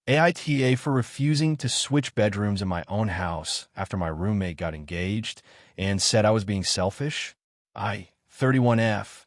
AITA for refusing to switch bedrooms in my own house after my roommate got engaged and said I was being selfish. I, 31F,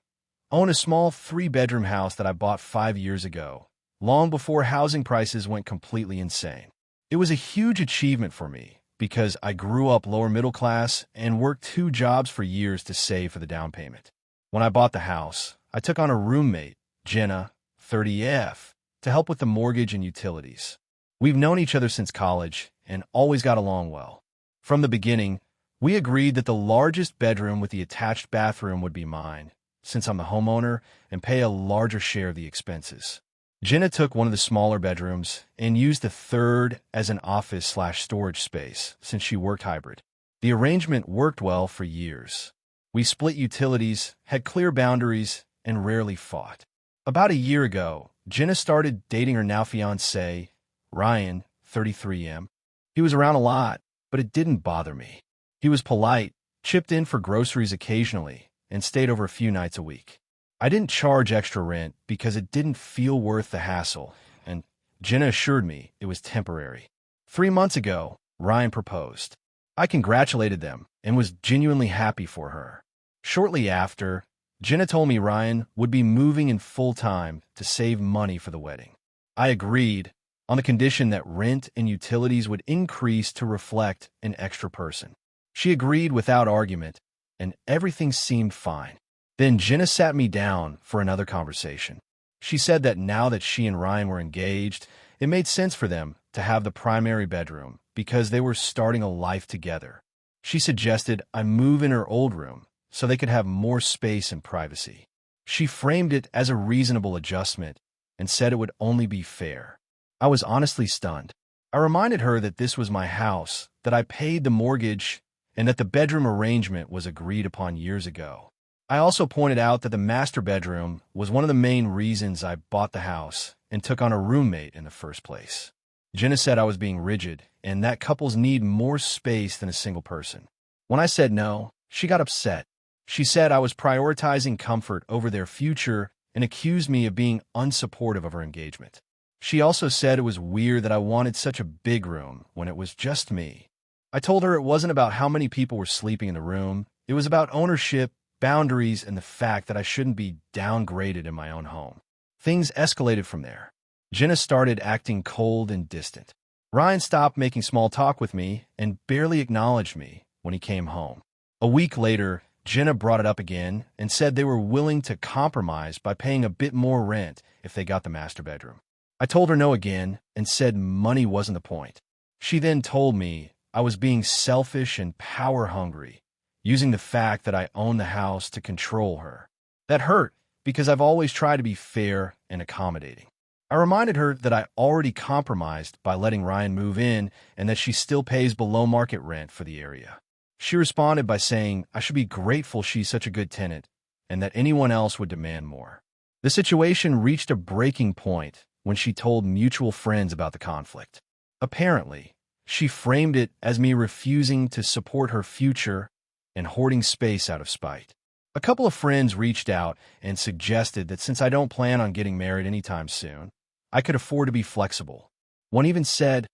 own a small 3-bedroom house that I bought 5 years ago, long before housing prices went completely insane. It was a huge achievement for me because I grew up lower middle class and worked 2 jobs for years to save for the down payment. When I bought the house, I took on a roommate, Jenna, 30F, to help with the mortgage and utilities. We've known each other since college and always got along well. From the beginning, we agreed that the largest bedroom with the attached bathroom would be mine, since I'm the homeowner and pay a larger share of the expenses. Jenna took one of the smaller bedrooms and used the third as an office/storage space since she worked hybrid. The arrangement worked well for years. We split utilities, had clear boundaries, and rarely fought. About a year ago, Jenna started dating her now fiancé, Ryan, 33M. He was around a lot, but it didn't bother me. He was polite, chipped in for groceries occasionally, and stayed over a few nights a week. I didn't charge extra rent because it didn't feel worth the hassle, and Jenna assured me it was temporary. 3 months ago, Ryan proposed. I congratulated them and was genuinely happy for her. Shortly after, Jenna told me Ryan would be moving in full-time to save money for the wedding. I agreed, on the condition that rent and utilities would increase to reflect an extra person. She agreed without argument, and everything seemed fine. Then Jenna sat me down for another conversation. She said that now that she and Ryan were engaged, it made sense for them to have the primary bedroom because they were starting a life together. She suggested I move in her old room so they could have more space and privacy. She framed it as a reasonable adjustment and said it would only be fair. I was honestly stunned. I reminded her that this was my house, that I paid the mortgage, and that the bedroom arrangement was agreed upon years ago. I also pointed out that the master bedroom was one of the main reasons I bought the house and took on a roommate in the first place. Jenna said I was being rigid and that couples need more space than a single person. When I said no, she got upset. She said I was prioritizing comfort over their future and accused me of being unsupportive of her engagement. She also said it was weird that I wanted such a big room when it was just me. I told her it wasn't about how many people were sleeping in the room. It was about ownership, boundaries, and the fact that I shouldn't be downgraded in my own home. Things escalated from there. Jenna started acting cold and distant. Ryan stopped making small talk with me and barely acknowledged me when he came home. A week later, Jenna brought it up again and said they were willing to compromise by paying a bit more rent if they got the master bedroom. I told her no again and said money wasn't the point. She then told me I was being selfish and power-hungry, using the fact that I owned the house to control her. That hurt because I've always tried to be fair and accommodating. I reminded her that I already compromised by letting Ryan move in and that she still pays below-market rent for the area. She responded by saying I should be grateful she's such a good tenant and that anyone else would demand more. The situation reached a breaking point when she told mutual friends about the conflict. Apparently, she framed it as me refusing to support her future and hoarding space out of spite. A couple of friends reached out and suggested that since I don't plan on getting married anytime soon, I could afford to be flexible. One even said,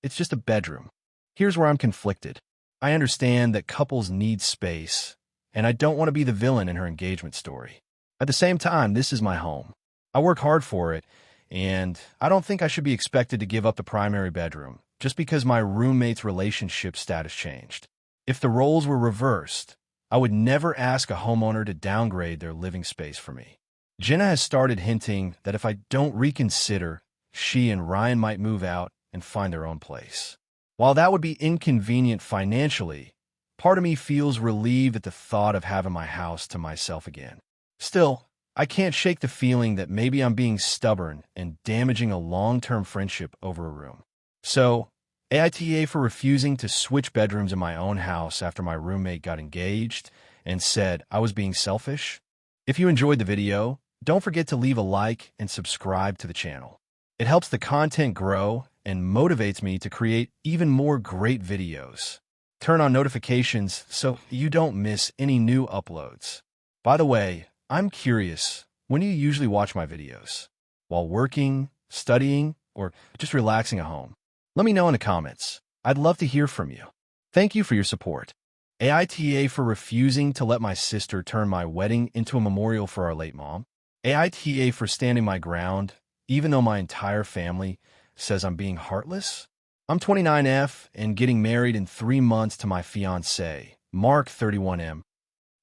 "It's just a bedroom." Here's where I'm conflicted. I understand that couples need space, and I don't want to be the villain in her engagement story. At the same time, this is my home. I work hard for it, and I don't think I should be expected to give up the primary bedroom just because my roommate's relationship status changed. If the roles were reversed, I would never ask a homeowner to downgrade their living space for me. Jenna has started hinting that if I don't reconsider, she and Ryan might move out and find their own place. While that would be inconvenient financially, part of me feels relieved at the thought of having my house to myself again. Still, I can't shake the feeling that maybe I'm being stubborn and damaging a long-term friendship over a room. So, AITA for refusing to switch bedrooms in my own house after my roommate got engaged and said I was being selfish. If you enjoyed the video, don't forget to leave a like and subscribe to the channel. It helps the content grow and motivates me to create even more great videos. Turn on notifications so you don't miss any new uploads. By the way, I'm curious, when do you usually watch my videos? While working, studying, or just relaxing at home? Let me know in the comments. I'd love to hear from you. Thank you for your support. AITA for refusing to let my sister turn my wedding into a memorial for our late mom. AITA for standing my ground, even though my entire family says I'm being heartless. I'm 29F and getting married in 3 months to my fiancé, Mark, 31M.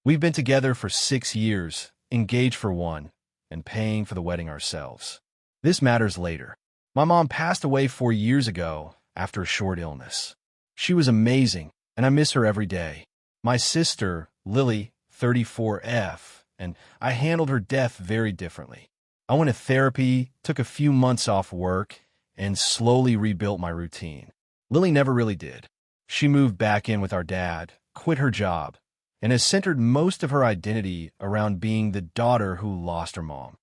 We've been together for 6 years, engaged for 1, and paying for the wedding ourselves. This matters later. My mom passed away 4 years ago after a short illness. She was amazing, and I miss her every day. My sister, Lily, 34F, and I handled her death very differently. I went to therapy, took a few months off work, and slowly rebuilt my routine. Lily never really did. She moved back in with our dad, quit her job, and has centered most of her identity around being the daughter who lost her mom.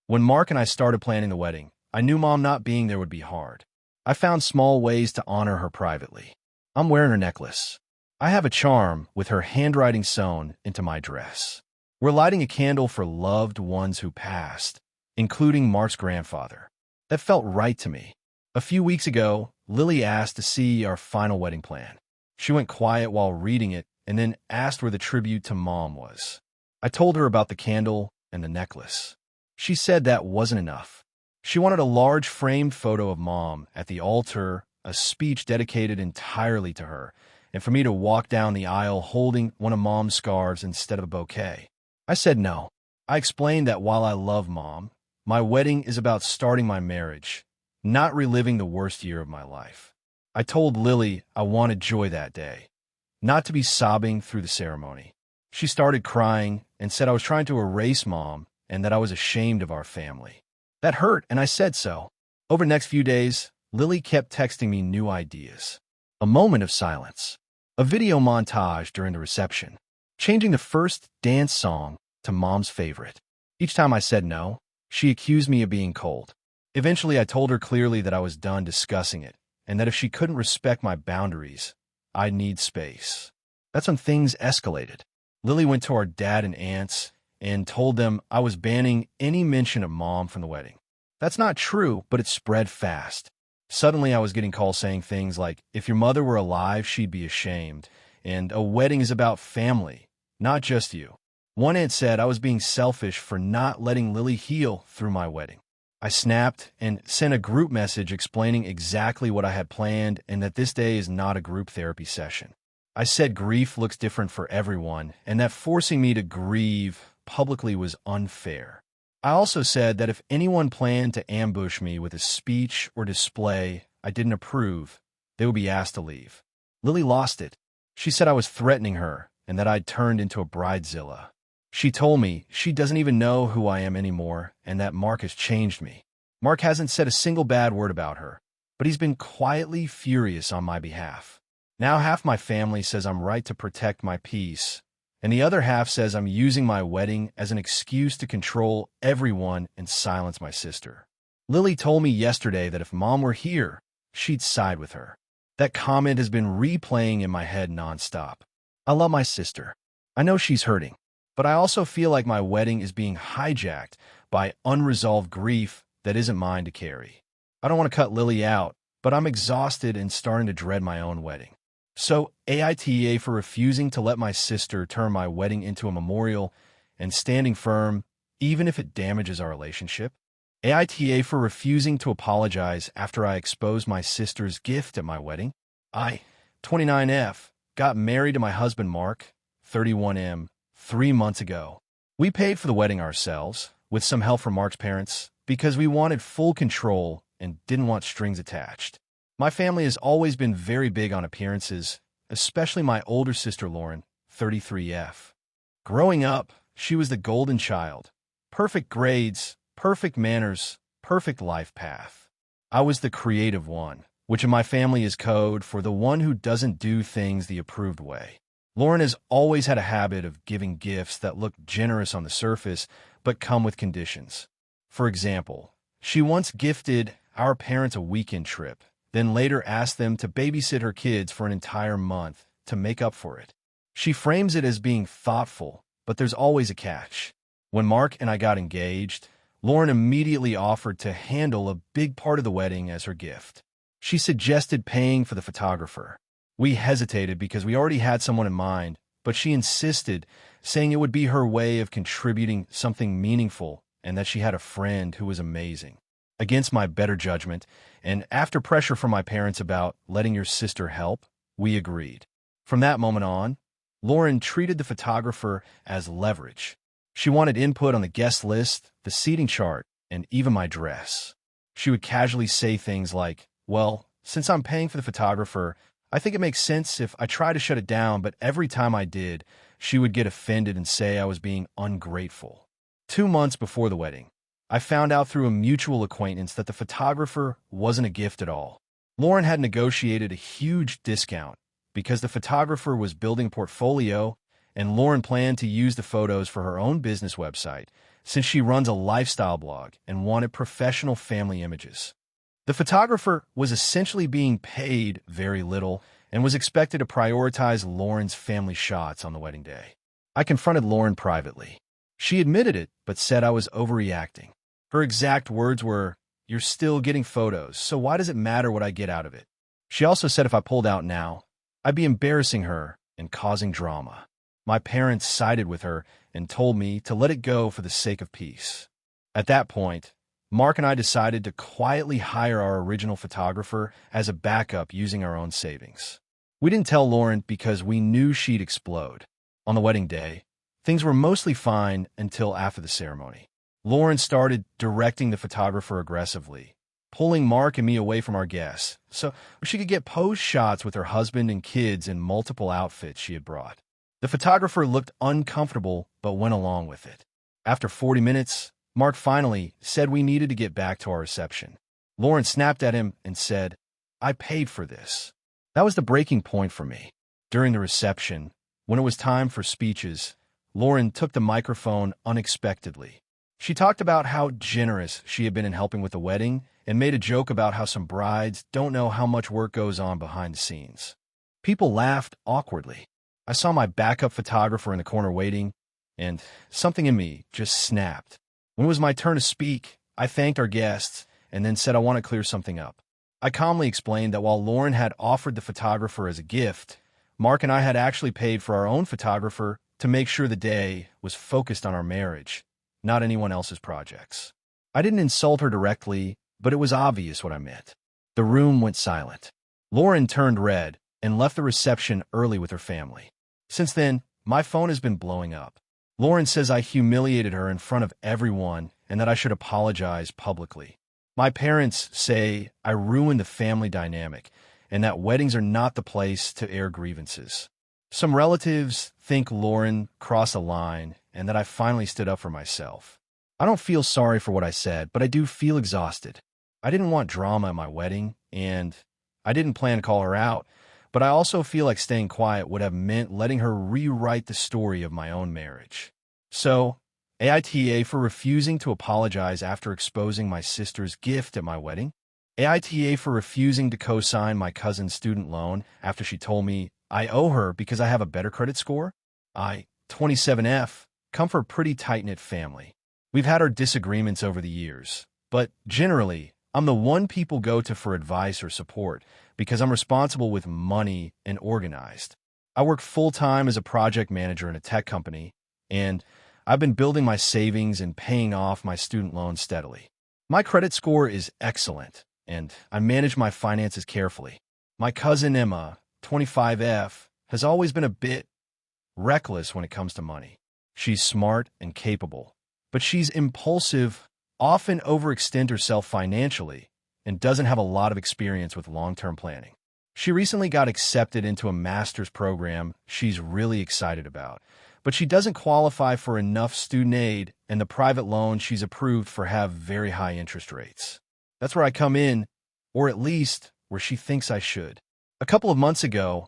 When Mark and I started planning the wedding, I knew Mom not being there would be hard. I found small ways to honor her privately. I'm wearing her necklace. I have a charm with her handwriting sewn into my dress. We're lighting a candle for loved ones who passed, including Mark's grandfather. That felt right to me. A few weeks ago, Lily asked to see our final wedding plan. She went quiet while reading it and then asked where the tribute to Mom was. I told her about the candle and the necklace. She said that wasn't enough. She wanted a large framed photo of Mom at the altar, a speech dedicated entirely to her, and for me to walk down the aisle holding one of Mom's scarves instead of a bouquet. I said no. I explained that while I love Mom, my wedding is about starting my marriage, not reliving the worst year of my life. I told Lily I wanted joy that day, not to be sobbing through the ceremony. She started crying and said I was trying to erase Mom and that I was ashamed of our family. That hurt, and I said so. Over the next few days, Lily kept texting me new ideas. A moment of silence. A video montage during the reception. Changing the first dance song to Mom's favorite. Each time I said no, she accused me of being cold. Eventually, I told her clearly that I was done discussing it, and that if she couldn't respect my boundaries, I'd need space. That's when things escalated. Lily went to our dad and aunts and told them I was banning any mention of Mom from the wedding. That's not true, but it spread fast. Suddenly, I was getting calls saying things like, if your mother were alive, she'd be ashamed, and a wedding is about family, not just you. One aunt said I was being selfish for not letting Lily heal through my wedding. I snapped and sent a group message explaining exactly what I had planned and that this day is not a group therapy session. I said grief looks different for everyone, and that forcing me to grieve publicly was unfair. I also said that if anyone planned to ambush me with a speech or display I didn't approve, they would be asked to leave. Lily lost it. She said I was threatening her and that I'd turned into a bridezilla. She told me she doesn't even know who I am anymore and that Mark has changed me. Mark hasn't said a single bad word about her, but he's been quietly furious on my behalf. Now half my family says I'm right to protect my peace, and the other half says I'm using my wedding as an excuse to control everyone and silence my sister. Lily told me yesterday that if Mom were here, she'd side with her. That comment has been replaying in my head nonstop. I love my sister. I know she's hurting, but I also feel like my wedding is being hijacked by unresolved grief that isn't mine to carry. I don't want to cut Lily out, but I'm exhausted and starting to dread my own wedding. So, AITA for refusing to let my sister turn my wedding into a memorial and standing firm, even if it damages our relationship. AITA for refusing to apologize after I exposed my sister's gift at my wedding. I, 29F, got married to my husband Mark, 31M, 3 months ago. We paid for the wedding ourselves, with some help from Mark's parents, because we wanted full control and didn't want strings attached. My family has always been very big on appearances, especially my older sister Lauren, 33F. Growing up, she was the golden child. Perfect grades, perfect manners, perfect life path. I was the creative one, which in my family is code for the one who doesn't do things the approved way. Lauren has always had a habit of giving gifts that look generous on the surface, but come with conditions. For example, she once gifted our parents a weekend trip, then later asked them to babysit her kids for an entire month to make up for it. She frames it as being thoughtful, but there's always a catch. When Mark and I got engaged, Lauren immediately offered to handle a big part of the wedding as her gift. She suggested paying for the photographer. We hesitated because we already had someone in mind, but she insisted, saying it would be her way of contributing something meaningful and that she had a friend who was amazing. Against my better judgment, and after pressure from my parents about letting your sister help, we agreed. From that moment on, Lauren treated the photographer as leverage. She wanted input on the guest list, the seating chart, and even my dress. She would casually say things like, "Well, since I'm paying for the photographer, I think it makes sense if I try to shut it down," but every time I did, she would get offended and say I was being ungrateful. 2 months before the wedding, I found out through a mutual acquaintance that the photographer wasn't a gift at all. Lauren had negotiated a huge discount because the photographer was building a portfolio, and Lauren planned to use the photos for her own business website since she runs a lifestyle blog and wanted professional family images. The photographer was essentially being paid very little and was expected to prioritize Lauren's family shots on the wedding day. I confronted Lauren privately. She admitted it, but said I was overreacting. Her exact words were, "You're still getting photos, so why does it matter what I get out of it?" She also said if I pulled out now, I'd be embarrassing her and causing drama. My parents sided with her and told me to let it go for the sake of peace. At that point, Mark and I decided to quietly hire our original photographer as a backup using our own savings. We didn't tell Lauren because we knew she'd explode. On the wedding day, things were mostly fine until after the ceremony. Lauren started directing the photographer aggressively, pulling Mark and me away from our guests so she could get pose shots with her husband and kids in multiple outfits she had brought. The photographer looked uncomfortable but went along with it. After 40 minutes, Mark finally said we needed to get back to our reception. Lauren snapped at him and said, "I paid for this." That was the breaking point for me. During the reception, when it was time for speeches, Lauren took the microphone unexpectedly. She talked about how generous she had been in helping with the wedding and made a joke about how some brides don't know how much work goes on behind the scenes. People laughed awkwardly. I saw my backup photographer in the corner waiting, and something in me just snapped. When it was my turn to speak, I thanked our guests and then said I want to clear something up. I calmly explained that while Lauren had offered the photographer as a gift, Mark and I had actually paid for our own photographer to make sure the day was focused on our marriage, not anyone else's projects. I didn't insult her directly, but it was obvious what I meant. The room went silent. Lauren turned red and left the reception early with her family. Since then, my phone has been blowing up. Lauren says I humiliated her in front of everyone and that I should apologize publicly. My parents say I ruined the family dynamic and that weddings are not the place to air grievances. Some relatives think Lauren crossed a line and that I finally stood up for myself. I don't feel sorry for what I said, but I do feel exhausted. I didn't want drama at my wedding, and I didn't plan to call her out, but I also feel like staying quiet would have meant letting her rewrite the story of my own marriage. So, AITA for refusing to apologize after exposing my sister's gift at my wedding. AITA for refusing to co-sign my cousin's student loan after she told me I owe her because I have a better credit score. 27F, come from a pretty tight-knit family. We've had our disagreements over the years, but generally, I'm the one people go to for advice or support because I'm responsible with money and organized. I work full-time as a project manager in a tech company, and I've been building my savings and paying off my student loans steadily. My credit score is excellent, and I manage my finances carefully. My cousin Emma, 25F, has always been a bit reckless when it comes to money. She's smart and capable, but she's impulsive, often overextend herself financially, and doesn't have a lot of experience with long-term planning. She recently got accepted into a master's program she's really excited about, but she doesn't qualify for enough student aid, and the private loans she's approved for have very high interest rates. That's where I come in, or at least where she thinks I should. A couple of months ago,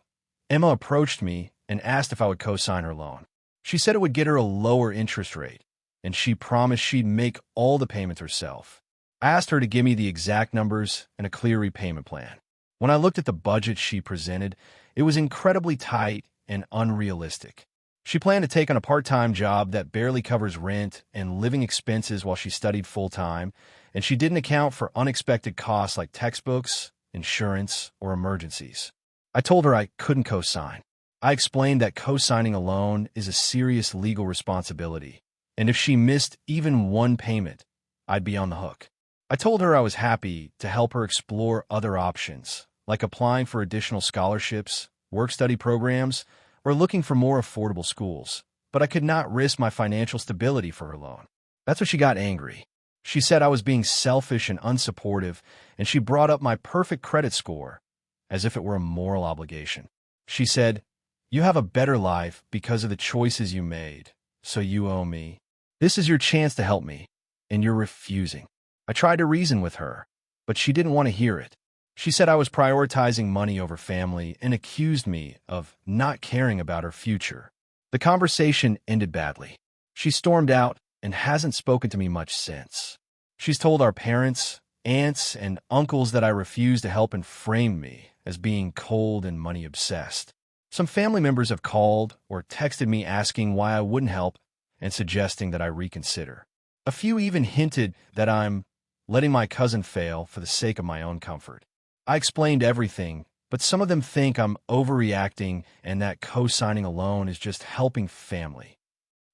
Emma approached me and asked if I would co-sign her loan. She said it would get her a lower interest rate, and she promised she'd make all the payments herself. I asked her to give me the exact numbers and a clear repayment plan. When I looked at the budget she presented, it was incredibly tight and unrealistic. She planned to take on a part-time job that barely covers rent and living expenses while she studied full-time, and she didn't account for unexpected costs like textbooks, insurance, or emergencies. I told her I couldn't co-sign. I explained that co-signing a loan is a serious legal responsibility, and if she missed even one payment, I'd be on the hook. I told her I was happy to help her explore other options, like applying for additional scholarships, work-study programs, or looking for more affordable schools, but I could not risk my financial stability for her loan. That's when she got angry. She said I was being selfish and unsupportive, and she brought up my perfect credit score as if it were a moral obligation. She said, "You have a better life because of the choices you made, so you owe me. This is your chance to help me, and you're refusing." I tried to reason with her, but she didn't want to hear it. She said I was prioritizing money over family and accused me of not caring about her future. The conversation ended badly. She stormed out and hasn't spoken to me much since. She's told our parents, aunts, and uncles that I refuse to help and framed me as being cold and money-obsessed. Some family members have called or texted me asking why I wouldn't help and suggesting that I reconsider. A few even hinted that I'm letting my cousin fail for the sake of my own comfort. I explained everything, but some of them think I'm overreacting and that co-signing a loan is just helping family.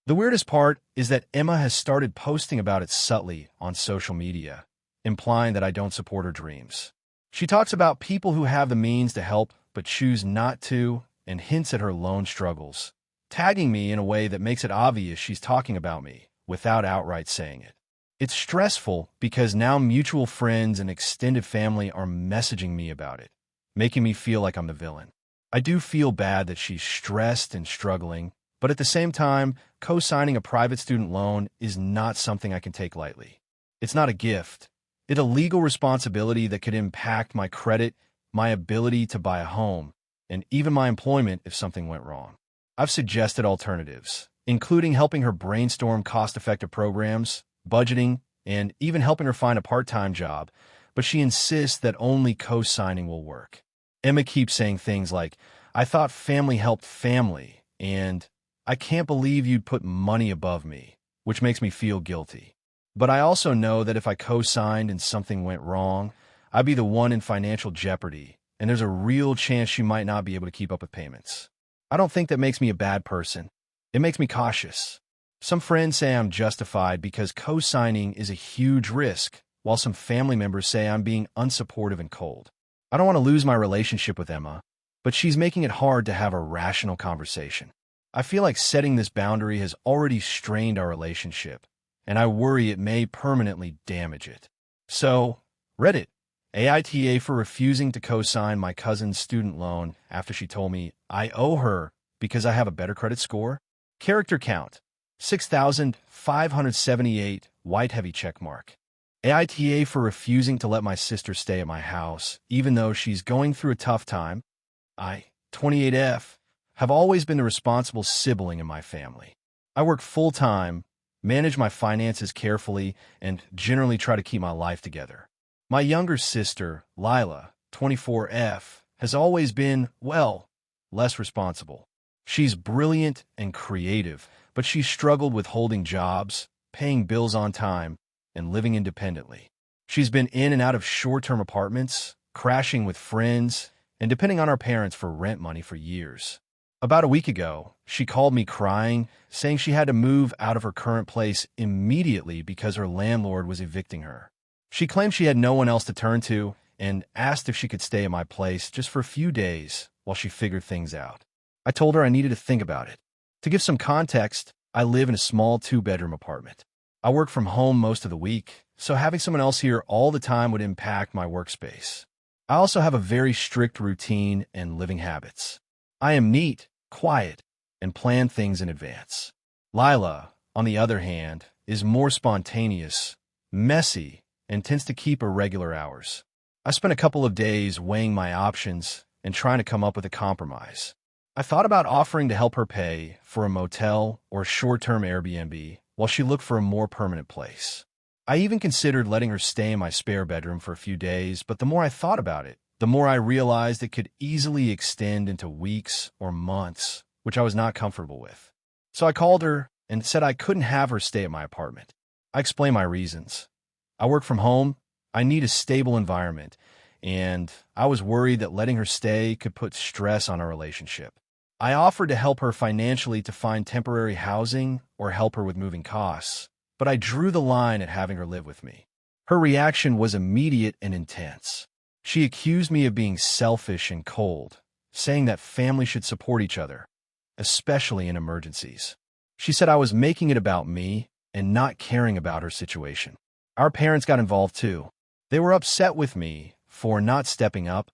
The weirdest part is that Emma has started posting about it subtly on social media, implying that I don't support her dreams. She talks about people who have the means to help but choose not to and hints at her loan struggles, tagging me in a way that makes it obvious she's talking about me without outright saying it. It's stressful because now mutual friends and extended family are messaging me about it, making me feel like I'm the villain. I do feel bad that she's stressed and struggling, but at the same time, co-signing a private student loan is not something I can take lightly. It's not a gift. It's a legal responsibility that could impact my credit, my ability to buy a home, and even my employment if something went wrong. I've suggested alternatives, including helping her brainstorm cost-effective programs, budgeting, and even helping her find a part-time job, but she insists that only co-signing will work. Emma keeps saying things like, "I thought family helped family," and "I can't believe you'd put money above me," which makes me feel guilty. But I also know that if I co-signed and something went wrong, I'd be the one in financial jeopardy, and there's a real chance she might not be able to keep up with payments. I don't think that makes me a bad person. It makes me cautious. Some friends say I'm justified because co-signing is a huge risk, while some family members say I'm being unsupportive and cold. I don't want to lose my relationship with Emma, but she's making it hard to have a rational conversation. I feel like setting this boundary has already strained our relationship, and I worry it may permanently damage it. So, Reddit, AITA for refusing to co-sign my cousin's student loan after she told me I owe her because I have a better credit score. Character count, 6,578, white heavy checkmark. AITA for refusing to let my sister stay at my house, even though she's going through a tough time. I, 28F, have always been the responsible sibling in my family. I work full-time, manage my finances carefully, and generally try to keep my life together. My younger sister, Lila, 24F, has always been, well, less responsible. She's brilliant and creative, but she's struggled with holding jobs, paying bills on time, and living independently. She's been in and out of short-term apartments, crashing with friends, and depending on our parents for rent money for years. About a week ago, she called me crying, saying she had to move out of her current place immediately because her landlord was evicting her. She claimed she had no one else to turn to and asked if she could stay at my place just for a few days while she figured things out. I told her I needed to think about it. To give some context, I live in a small 2-bedroom apartment. I work from home most of the week, so having someone else here all the time would impact my workspace. I also have a very strict routine and living habits. I am neat, quiet, and plan things in advance. Lila, on the other hand, is more spontaneous, messy, and tends to keep irregular hours. I spent a couple of days weighing my options and trying to come up with a compromise. I thought about offering to help her pay for a motel or short-term Airbnb while she looked for a more permanent place. I even considered letting her stay in my spare bedroom for a few days, but the more I thought about it, the more I realized it could easily extend into weeks or months, which I was not comfortable with. So I called her and said I couldn't have her stay at my apartment. I explained my reasons. I work from home, I need a stable environment, and I was worried that letting her stay could put stress on our relationship. I offered to help her financially to find temporary housing or help her with moving costs, but I drew the line at having her live with me. Her reaction was immediate and intense. She accused me of being selfish and cold, saying that family should support each other, especially in emergencies. She said I was making it about me and not caring about her situation. Our parents got involved too. They were upset with me for not stepping up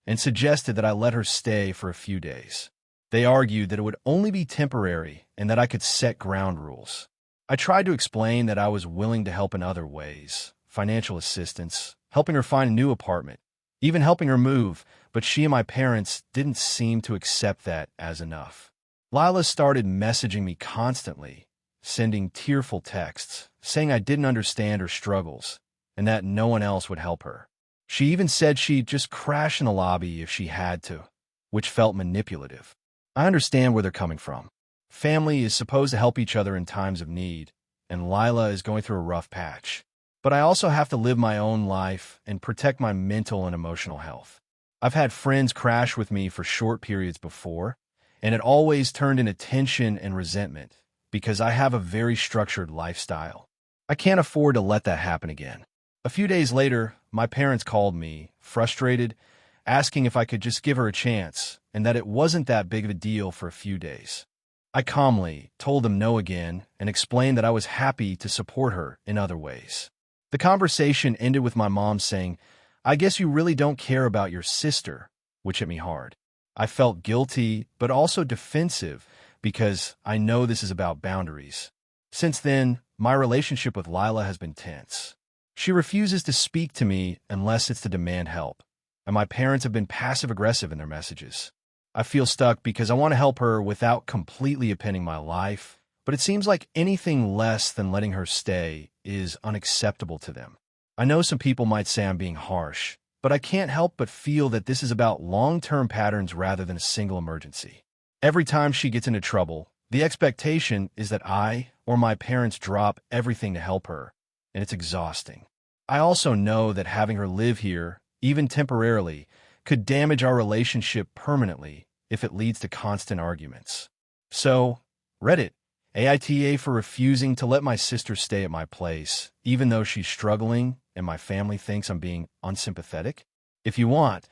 and suggested that I let her stay for a few days. They argued that it would only be temporary and that I could set ground rules. I tried to explain that I was willing to help in other ways, financial assistance, helping her find a new apartment, even helping her move, but she and my parents didn't seem to accept that as enough. Lila started messaging me constantly, sending tearful texts, saying I didn't understand her struggles and that no one else would help her. She even said she'd just crash in the lobby if she had to, which felt manipulative. I understand where they're coming from. Family is supposed to help each other in times of need, and Lila is going through a rough patch. But I also have to live my own life and protect my mental and emotional health. I've had friends crash with me for short periods before, and it always turned into tension and resentment because I have a very structured lifestyle. I can't afford to let that happen again. A few days later, my parents called me, frustrated, asking if I could just give her a chance and that it wasn't that big of a deal for a few days. I calmly told them no again and explained that I was happy to support her in other ways. The conversation ended with my mom saying, "I guess you really don't care about your sister," which hit me hard. I felt guilty, but also defensive because I know this is about boundaries. Since then, my relationship with Lila has been tense. She refuses to speak to me unless it's to demand help, and my parents have been passive-aggressive in their messages. I feel stuck because I want to help her without completely upending my life, but it seems like anything less than letting her stay is unacceptable to them. I know some people might say I'm being harsh, but I can't help but feel that this is about long-term patterns rather than a single emergency. Every time she gets into trouble, the expectation is that I or my parents drop everything to help her, and it's exhausting. I also know that having her live here, even temporarily, could damage our relationship permanently if it leads to constant arguments. So, Reddit, AITA for refusing to let my sister stay at my place, even though she's struggling and my family thinks I'm being unsympathetic. If you want,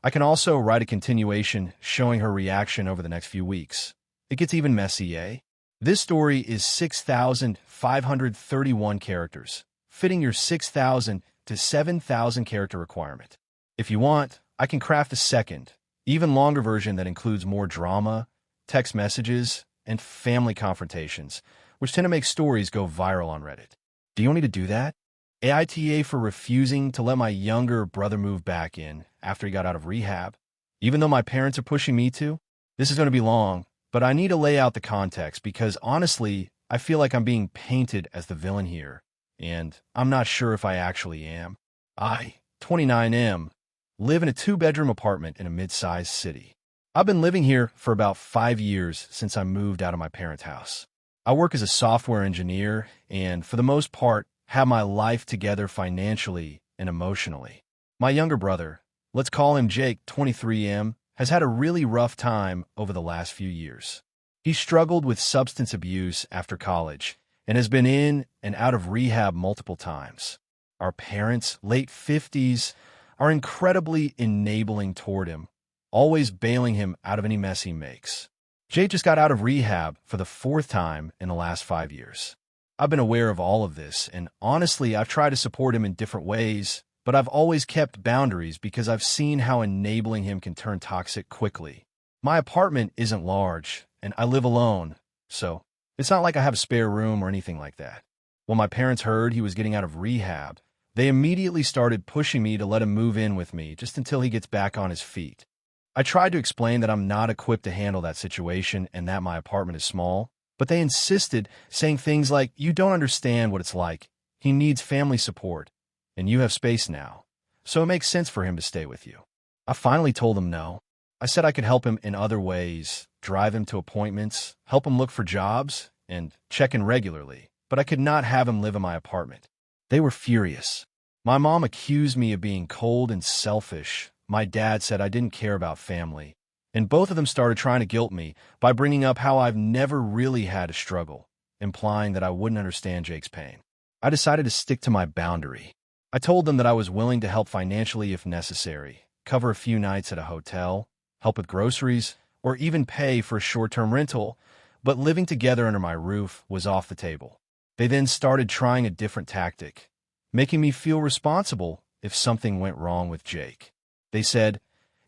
I can also write a continuation showing her reaction over the next few weeks. It gets even messy, eh? This story is 6,531 characters, fitting your 6,000 to 7,000 character requirement. If you want, I can craft a second, even longer version that includes more drama, text messages, and family confrontations, which tend to make stories go viral on Reddit. Do you want me to do that? AITA for refusing to let my younger brother move back in after he got out of rehab. Even though my parents are pushing me to, this is going to be long, but I need to lay out the context because honestly, I feel like I'm being painted as the villain here, and I'm not sure if I actually am. I, 29M, live in a 2-bedroom apartment in a mid-sized city. I've been living here for about 5 years since I moved out of my parents' house. I work as a software engineer and, for the most part, have my life together financially and emotionally. My younger brother, let's call him Jake, 23M, has had a really rough time over the last few years. He struggled with substance abuse after college and has been in and out of rehab multiple times. Our parents, late 50s, are incredibly enabling toward him, always bailing him out of any mess he makes. Jake just got out of rehab for the 4th time in the last 5 years. I've been aware of all of this, and honestly, I've tried to support him in different ways, but I've always kept boundaries because I've seen how enabling him can turn toxic quickly. My apartment isn't large, and I live alone, so it's not like I have a spare room or anything like that. When my parents heard he was getting out of rehab, they immediately started pushing me to let him move in with me just until he gets back on his feet. I tried to explain that I'm not equipped to handle that situation and that my apartment is small, but they insisted, saying things like, "You don't understand what it's like. He needs family support, and you have space now, so it makes sense for him to stay with you." I finally told them no. I said I could help him in other ways, drive him to appointments, help him look for jobs, and check in regularly, but I could not have him live in my apartment. They were furious. My mom accused me of being cold and selfish. My dad said I didn't care about family. And both of them started trying to guilt me by bringing up how I've never really had a struggle, implying that I wouldn't understand Jake's pain. I decided to stick to my boundary. I told them that I was willing to help financially if necessary, cover a few nights at a hotel, help with groceries, or even pay for a short-term rental, but living together under my roof was off the table. They then started trying a different tactic, making me feel responsible if something went wrong with Jake. They said,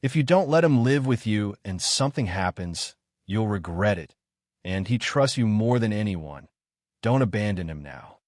"If you don't let him live with you and something happens, you'll regret it, and he trusts you more than anyone. Don't abandon him now."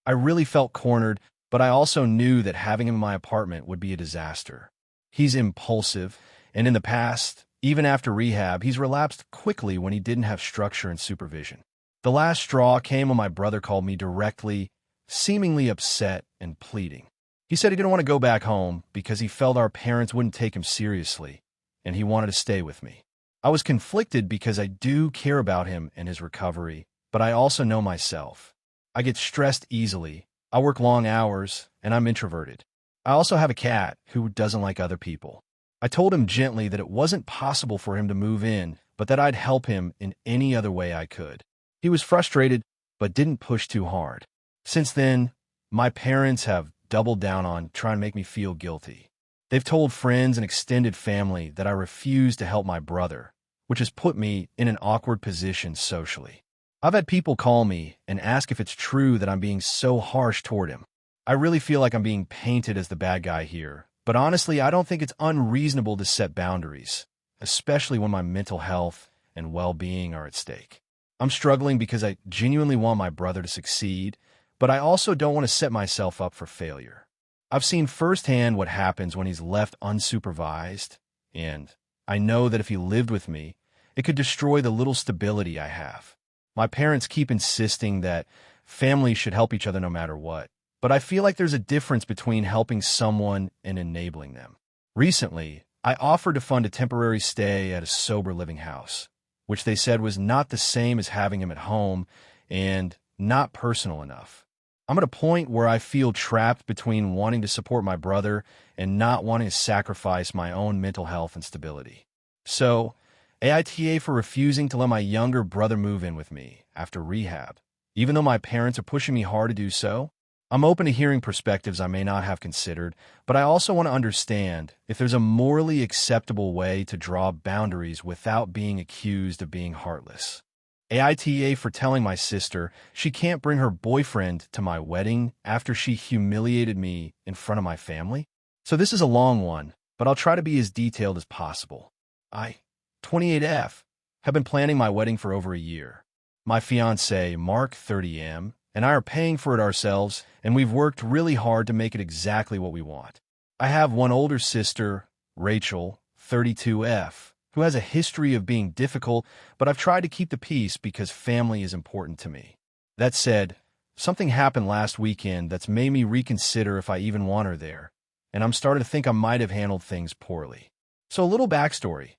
I really felt cornered, but I also knew that having him in my apartment would be a disaster. He's impulsive, and in the past, even after rehab, he's relapsed quickly when he didn't have structure and supervision. The last straw came when my brother called me directly, seemingly upset and pleading. He said he didn't want to go back home because he felt our parents wouldn't take him seriously, and he wanted to stay with me. I was conflicted because I do care about him and his recovery, but I also know myself. I get stressed easily, I work long hours, and I'm introverted. I also have a cat who doesn't like other people. I told him gently that it wasn't possible for him to move in, but that I'd help him in any other way I could. He was frustrated, but didn't push too hard. Since then, my parents have doubled down on trying to make me feel guilty. They've told friends and extended family that I refuse to help my brother, which has put me in an awkward position socially. I've had people call me and ask if it's true that I'm being so harsh toward him. I really feel like I'm being painted as the bad guy here, but honestly, I don't think it's unreasonable to set boundaries, especially when my mental health and well-being are at stake. I'm struggling because I genuinely want my brother to succeed, but I also don't want to set myself up for failure. I've seen firsthand what happens when he's left unsupervised, and I know that if he lived with me, it could destroy the little stability I have. My parents keep insisting that families should help each other no matter what, but I feel like there's a difference between helping someone and enabling them. Recently, I offered to fund a temporary stay at a sober living house, which they said was not the same as having him at home and not personal enough. I'm at a point where I feel trapped between wanting to support my brother and not wanting to sacrifice my own mental health and stability. So, AITA for refusing to let my younger brother move in with me after rehab. Even though my parents are pushing me hard to do so, I'm open to hearing perspectives I may not have considered, but I also want to understand if there's a morally acceptable way to draw boundaries without being accused of being heartless. AITA for telling my sister she can't bring her boyfriend to my wedding after she humiliated me in front of my family. So this is a long one, but I'll try to be as detailed as possible. I, 28F, have been planning my wedding for over a year. My fiancé, Mark, 30M, and I are paying for it ourselves, and we've worked really hard to make it exactly what we want. I have one older sister, Rachel, 32F, who has a history of being difficult, but I've tried to keep the peace because family is important to me. That said, something happened last weekend that's made me reconsider if I even want her there, and I'm starting to think I might have handled things poorly. So a little backstory.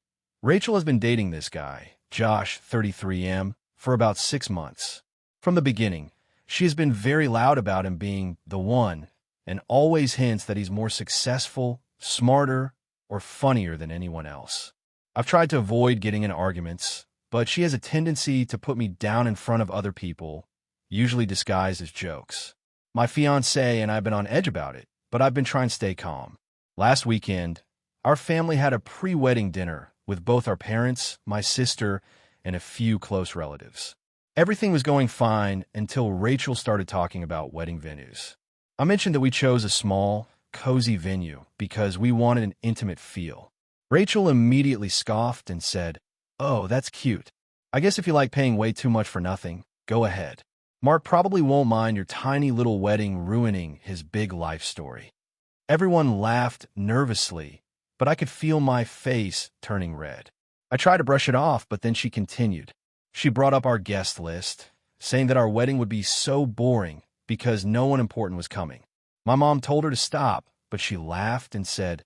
Rachel has been dating this guy, Josh, 33M, for about 6 months. From the beginning, she has been very loud about him being the one, and always hints that he's more successful, smarter, or funnier than anyone else. I've tried to avoid getting in arguments, but she has a tendency to put me down in front of other people, usually disguised as jokes. My fiancé and I have been on edge about it, but I've been trying to stay calm. Last weekend, our family had a pre-wedding dinner with both our parents, my sister, and a few close relatives. Everything was going fine until Rachel started talking about wedding venues. I mentioned that we chose a small, cozy venue because we wanted an intimate feel. Rachel immediately scoffed and said, "Oh, that's cute. I guess if you like paying way too much for nothing, go ahead. Mark probably won't mind your tiny little wedding ruining his big life story." Everyone laughed nervously, but I could feel my face turning red. I tried to brush it off, but then she continued. She brought up our guest list, saying that our wedding would be so boring because no one important was coming. My mom told her to stop, but she laughed and said,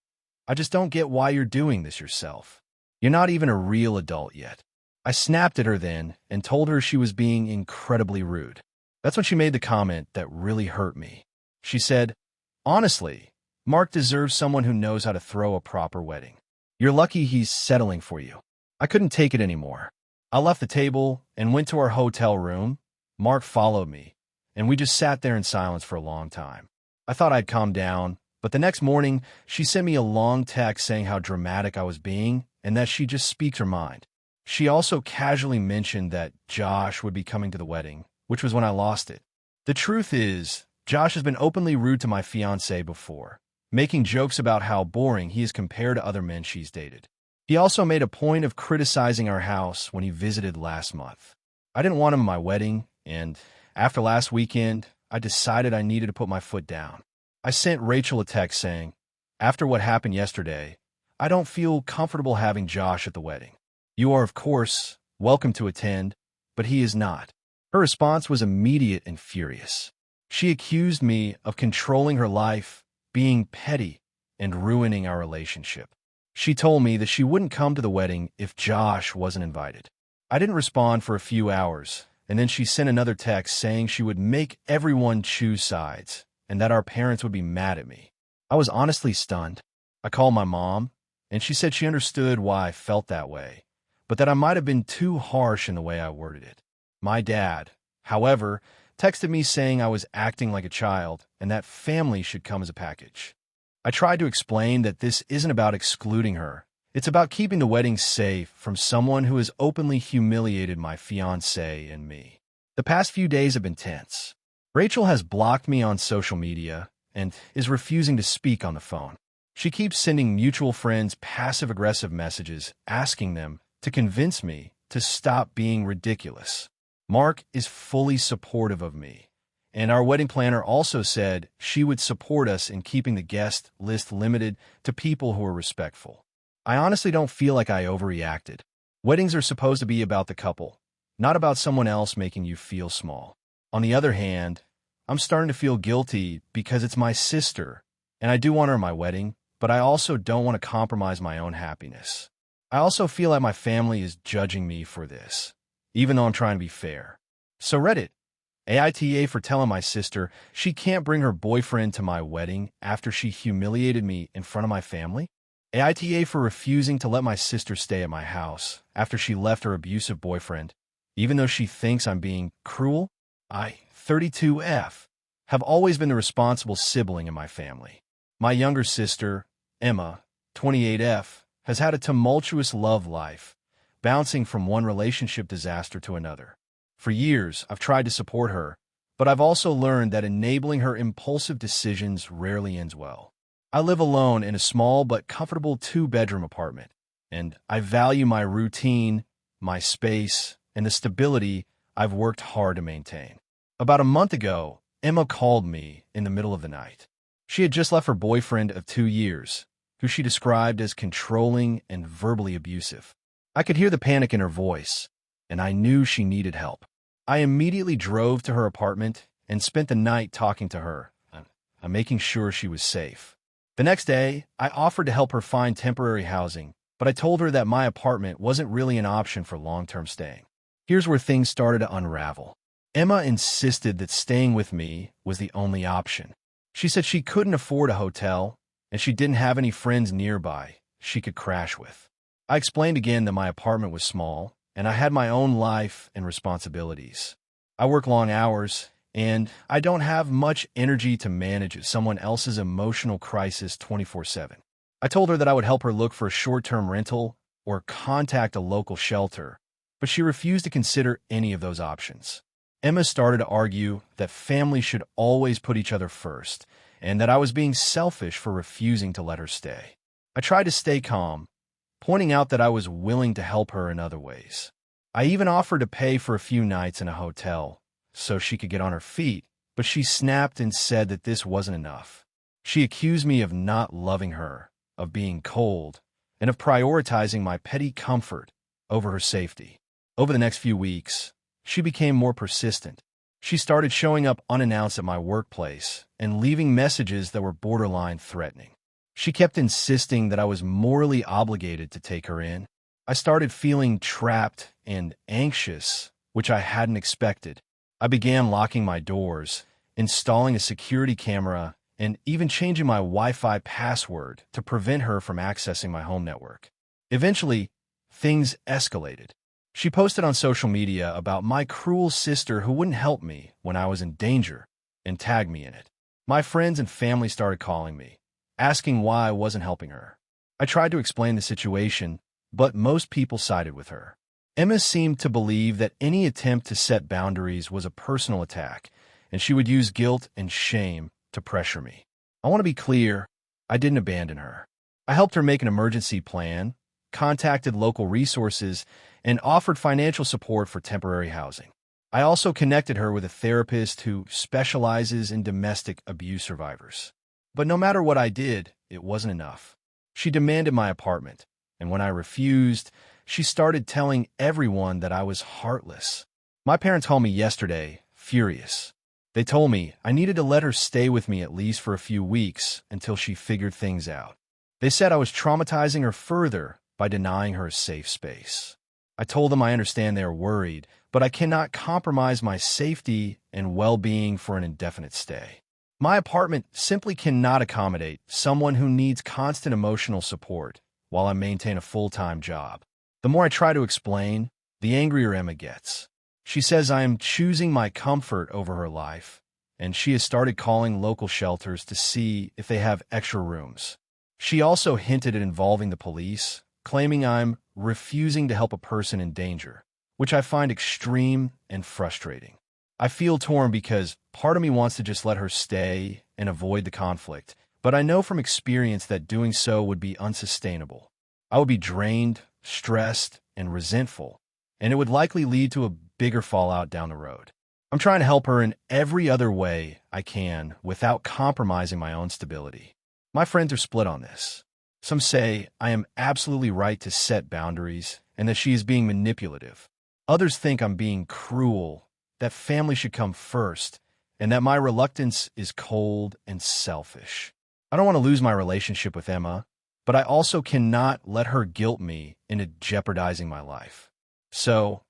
"I just don't get why you're doing this yourself. You're not even a real adult yet." I snapped at her then and told her she was being incredibly rude. That's when she made the comment that really hurt me. She said, "Honestly, Mark deserves someone who knows how to throw a proper wedding. You're lucky he's settling for you." I couldn't take it anymore. I left the table and went to our hotel room. Mark followed me, and we just sat there in silence for a long time. I thought I'd calm down, but the next morning, she sent me a long text saying how dramatic I was being and that she just speaks her mind. She also casually mentioned that Josh would be coming to the wedding, which was when I lost it. The truth is, Josh has been openly rude to my fiancée before, making jokes about how boring he is compared to other men she's dated. He also made a point of criticizing our house when he visited last month. I didn't want him at my wedding, and after last weekend, I decided I needed to put my foot down. I sent Rachel a text saying, "After what happened yesterday, I don't feel comfortable having Josh at the wedding. You are, of course, welcome to attend, but he is not." Her response was immediate and furious. She accused me of controlling her life, being petty, and ruining our relationship. She told me that she wouldn't come to the wedding if Josh wasn't invited. I didn't respond for a few hours, and then she sent another text saying she would make everyone choose sides and that our parents would be mad at me. I was honestly stunned. I called my mom, and she said she understood why I felt that way, but that I might have been too harsh in the way I worded it. My dad, however, texted me saying I was acting like a child and that family should come as a package. I tried to explain that this isn't about excluding her. It's about keeping the wedding safe from someone who has openly humiliated my fiancé and me. The past few days have been tense. Rachel has blocked me on social media and is refusing to speak on the phone. She keeps sending mutual friends passive-aggressive messages asking them to convince me to stop being ridiculous. Mark is fully supportive of me, and our wedding planner also said she would support us in keeping the guest list limited to people who are respectful. I honestly don't feel like I overreacted. Weddings are supposed to be about the couple, not about someone else making you feel small. On the other hand, I'm starting to feel guilty because it's my sister, and I do want her at my wedding, but I also don't want to compromise my own happiness. I also feel like my family is judging me for this, even though I'm trying to be fair. So Reddit, AITA for telling my sister she can't bring her boyfriend to my wedding after she humiliated me in front of my family. AITA for refusing to let my sister stay at my house after she left her abusive boyfriend, even though she thinks I'm being cruel. I, 32F, have always been the responsible sibling in my family. My younger sister, Emma, 28F, has had a tumultuous love life, bouncing from one relationship disaster to another. For years, I've tried to support her, but I've also learned that enabling her impulsive decisions rarely ends well. I live alone in a small but comfortable 2-bedroom apartment, and I value my routine, my space, and the stability I've worked hard to maintain. About a month ago, Emma called me in the middle of the night. She had just left her boyfriend of 2 years, who she described as controlling and verbally abusive. I could hear the panic in her voice, and I knew she needed help. I immediately drove to her apartment and spent the night talking to her, making sure she was safe. The next day, I offered to help her find temporary housing, but I told her that my apartment wasn't really an option for long-term staying. Here's where things started to unravel. Emma insisted that staying with me was the only option. She said she couldn't afford a hotel, and she didn't have any friends nearby she could crash with. I explained again that my apartment was small, and I had my own life and responsibilities. I work long hours, and I don't have much energy to manage someone else's emotional crisis 24/7. I told her that I would help her look for a short-term rental or contact a local shelter, but she refused to consider any of those options. Emma started to argue that families should always put each other first, and that I was being selfish for refusing to let her stay. I tried to stay calm, pointing out that I was willing to help her in other ways. I even offered to pay for a few nights in a hotel so she could get on her feet, but she snapped and said that this wasn't enough. She accused me of not loving her, of being cold, and of prioritizing my petty comfort over her safety. Over the next few weeks, she became more persistent. She started showing up unannounced at my workplace and leaving messages that were borderline threatening. She kept insisting that I was morally obligated to take her in. I started feeling trapped and anxious, which I hadn't expected. I began locking my doors, installing a security camera, and even changing my Wi-Fi password to prevent her from accessing my home network. Eventually, things escalated. She posted on social media about my cruel sister who wouldn't help me when I was in danger and tagged me in it. My friends and family started calling me, asking why I wasn't helping her. I tried to explain the situation, but most people sided with her. Emma seemed to believe that any attempt to set boundaries was a personal attack, and she would use guilt and shame to pressure me. I want to be clear, I didn't abandon her. I helped her make an emergency plan, contacted local resources, and offered financial support for temporary housing. I also connected her with a therapist who specializes in domestic abuse survivors. But no matter what I did, it wasn't enough. She demanded my apartment, and when I refused, she started telling everyone that I was heartless. My parents called me yesterday, furious. They told me I needed to let her stay with me at least for a few weeks until she figured things out. They said I was traumatizing her further by denying her a safe space. I told them I understand they are worried, but I cannot compromise my safety and well-being for an indefinite stay. My apartment simply cannot accommodate someone who needs constant emotional support while I maintain a full-time job. The more I try to explain, the angrier Emma gets. She says I am choosing my comfort over her life, and she has started calling local shelters to see if they have extra rooms. She also hinted at involving the police, claiming I'm refusing to help a person in danger, which I find extreme and frustrating. I feel torn because part of me wants to just let her stay and avoid the conflict, but I know from experience that doing so would be unsustainable. I would be drained, stressed, and resentful, and it would likely lead to a bigger fallout down the road. I'm trying to help her in every other way I can without compromising my own stability. My friends are split on this. Some say I am absolutely right to set boundaries and that she is being manipulative. Others think I'm being cruel, that family should come first, and that my reluctance is cold and selfish. I don't want to lose my relationship with Emma, but I also cannot let her guilt me into jeopardizing my life. So,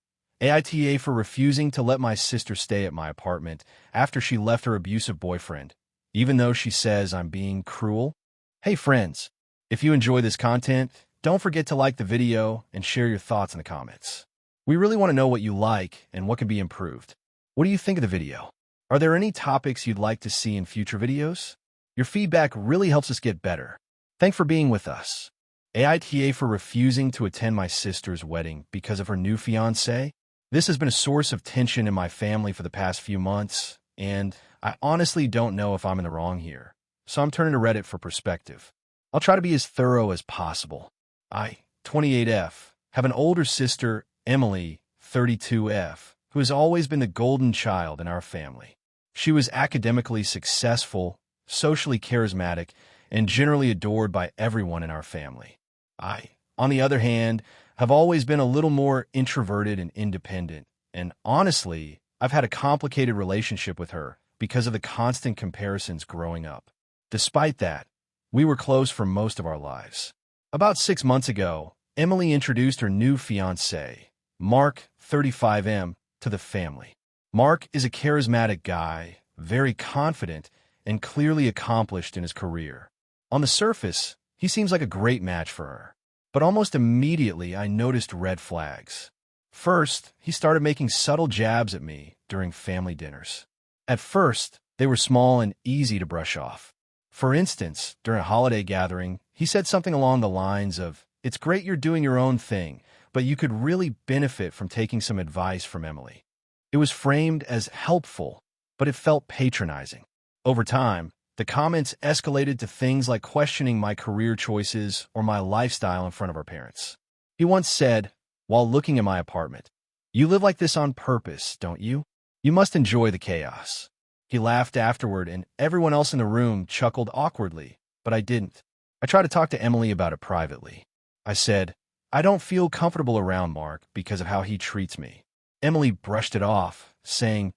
AITA for refusing to let my sister stay at my apartment after she left her abusive boyfriend, even though she says I'm being cruel. Hey friends, if you enjoy this content, don't forget to like the video and share your thoughts in the comments. We really want to know what you like and what can be improved. What do you think of the video? Are there any topics you'd like to see in future videos? Your feedback really helps us get better. Thanks for being with us. AITA for refusing to attend my sister's wedding because of her new fiancé. This has been a source of tension in my family for the past few months, and I honestly don't know if I'm in the wrong here, so I'm turning to Reddit for perspective. I'll try to be as thorough as possible. I, 28F, have an older sister, Emily, 32F, who has always been the golden child in our family. She was academically successful, socially charismatic, and generally adored by everyone in our family. I, on the other hand, have always been a little more introverted and independent, and honestly, I've had a complicated relationship with her because of the constant comparisons growing up. Despite that, we were close for most of our lives. About 6 months ago, Emily introduced her new fiancé, Mark, 35M, to the family. Mark is a charismatic guy, very confident, and clearly accomplished in his career. On the surface, he seems like a great match for her. But almost immediately, I noticed red flags. First, he started making subtle jabs at me during family dinners. At first, they were small and easy to brush off. For instance, during a holiday gathering, he said something along the lines of, "It's great you're doing your own thing, but you could really benefit from taking some advice from Emily." It was framed as helpful, but it felt patronizing. Over time, the comments escalated to things like questioning my career choices or my lifestyle in front of our parents. He once said, while looking at my apartment, "You live like this on purpose, don't you? You must enjoy the chaos." He laughed afterward, and everyone else in the room chuckled awkwardly, but I didn't. I tried to talk to Emily about it privately. I said, "I don't feel comfortable around Mark because of how he treats me." Emily brushed it off, saying,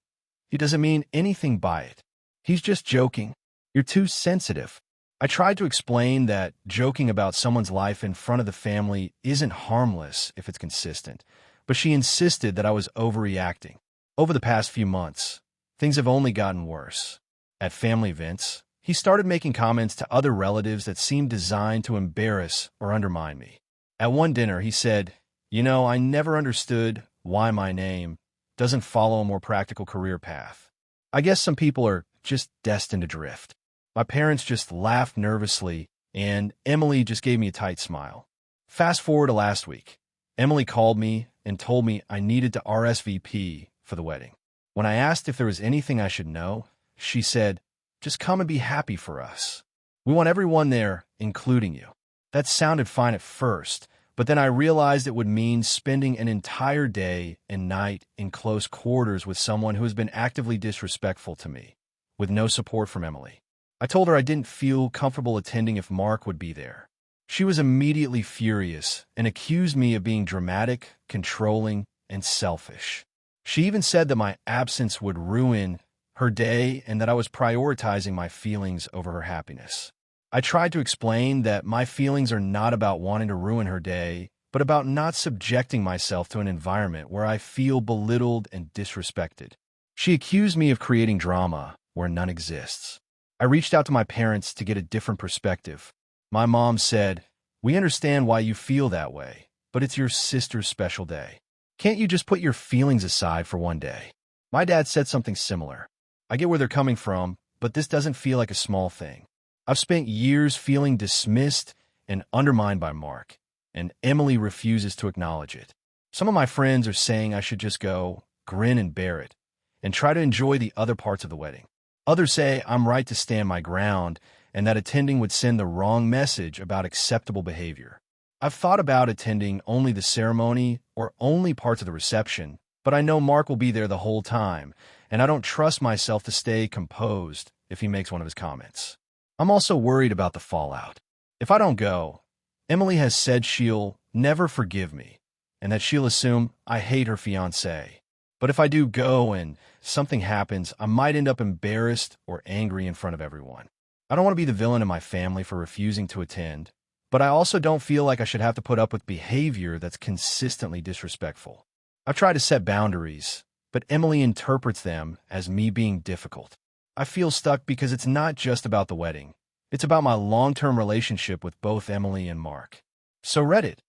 "He doesn't mean anything by it. He's just joking. You're too sensitive." I tried to explain that joking about someone's life in front of the family isn't harmless if it's consistent, but she insisted that I was overreacting. Over the past few months, things have only gotten worse. At family events, he started making comments to other relatives that seemed designed to embarrass or undermine me. At one dinner, he said, I never understood why my name doesn't follow a more practical career path. I guess some people are just destined to drift. My parents just laughed nervously, and Emily just gave me a tight smile. Fast forward to last week. Emily called me and told me I needed to RSVP for the wedding. When I asked if there was anything I should know, she said, "Just come and be happy for us. We want everyone there, including you." That sounded fine at first, but then I realized it would mean spending an entire day and night in close quarters with someone who has been actively disrespectful to me, with no support from Emily. I told her I didn't feel comfortable attending if Mark would be there. She was immediately furious and accused me of being dramatic, controlling, and selfish. She even said that my absence would ruin her day and that I was prioritizing my feelings over her happiness. I tried to explain that my feelings are not about wanting to ruin her day, but about not subjecting myself to an environment where I feel belittled and disrespected. She accused me of creating drama where none exists. I reached out to my parents to get a different perspective. My mom said, "We understand why you feel that way, but it's your sister's special day. Can't you just put your feelings aside for one day?" My dad said something similar. I get where they're coming from, but this doesn't feel like a small thing. I've spent years feeling dismissed and undermined by Mark, and Emily refuses to acknowledge it. Some of my friends are saying I should just go, grin and bear it, and try to enjoy the other parts of the wedding. Others say I'm right to stand my ground and that attending would send the wrong message about acceptable behavior. I've thought about attending only the ceremony or only parts of the reception, but I know Mark will be there the whole time, and I don't trust myself to stay composed if he makes one of his comments. I'm also worried about the fallout. If I don't go, Emily has said she'll never forgive me and that she'll assume I hate her fiancé. But if I do go and something happens, I might end up embarrassed or angry in front of everyone. I don't want to be the villain in my family for refusing to attend, but I also don't feel like I should have to put up with behavior that's consistently disrespectful. I've tried to set boundaries, but Emily interprets them as me being difficult. I feel stuck because it's not just about the wedding. It's about my long-term relationship with both Emily and Mark. So Reddit,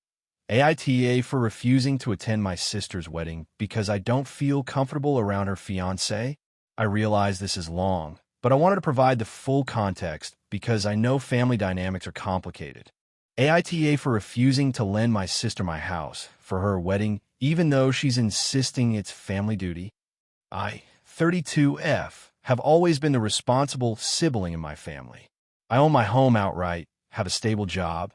AITA for refusing to attend my sister's wedding because I don't feel comfortable around her fiancé. I realize this is long, but I wanted to provide the full context because I know family dynamics are complicated. AITA for refusing to lend my sister my house for her wedding, even though she's insisting it's family duty. I, 32F, have always been the responsible sibling in my family. I own my home outright, have a stable job,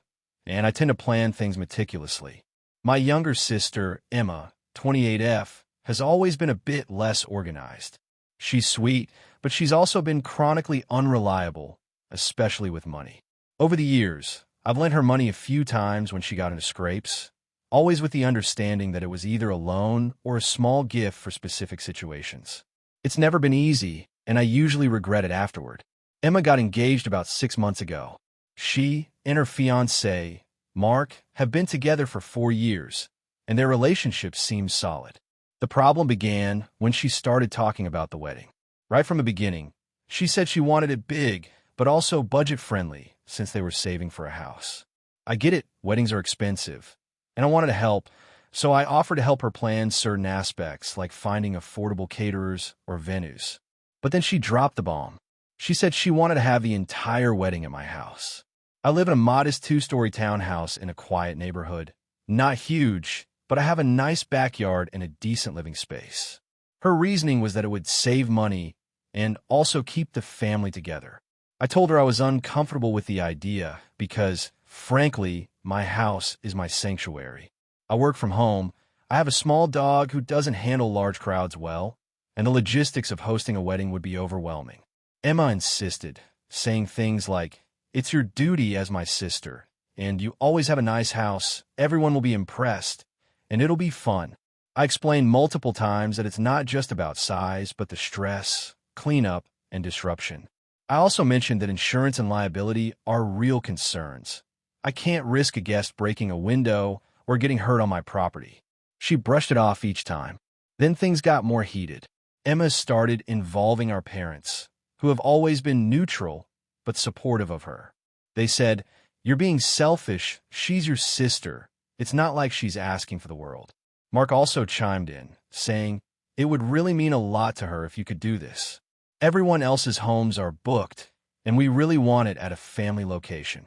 and I tend to plan things meticulously. My younger sister, Emma, 28F, has always been a bit less organized. She's sweet, but she's also been chronically unreliable, especially with money. Over the years, I've lent her money a few times when she got into scrapes, always with the understanding that it was either a loan or a small gift for specific situations. It's never been easy, and I usually regret it afterward. Emma got engaged about 6 months ago. She and her fiancé, Mark, have been together for 4 years, and their relationship seems solid. The problem began when she started talking about the wedding. Right from the beginning, she said she wanted it big, but also budget-friendly since they were saving for a house. I get it, weddings are expensive, and I wanted to help, so I offered to help her plan certain aspects like finding affordable caterers or venues. But then she dropped the bomb. She said she wanted to have the entire wedding at my house. I live in a modest 2-story townhouse in a quiet neighborhood. Not huge, but I have a nice backyard and a decent living space. Her reasoning was that it would save money and also keep the family together. I told her I was uncomfortable with the idea because, frankly, my house is my sanctuary. I work from home, I have a small dog who doesn't handle large crowds well, and the logistics of hosting a wedding would be overwhelming. Emma insisted, saying things like, "It's your duty as my sister, and you always have a nice house, everyone will be impressed, and it'll be fun." I explained multiple times that it's not just about size, but the stress, cleanup, and disruption. I also mentioned that insurance and liability are real concerns. I can't risk a guest breaking a window or getting hurt on my property. She brushed it off each time. Then things got more heated. Emma started involving our parents, who have always been neutral but supportive of her. They said, "You're being selfish. She's your sister. It's not like she's asking for the world." Mark also chimed in, saying, "It would really mean a lot to her if you could do this. Everyone else's homes are booked, and we really want it at a family location."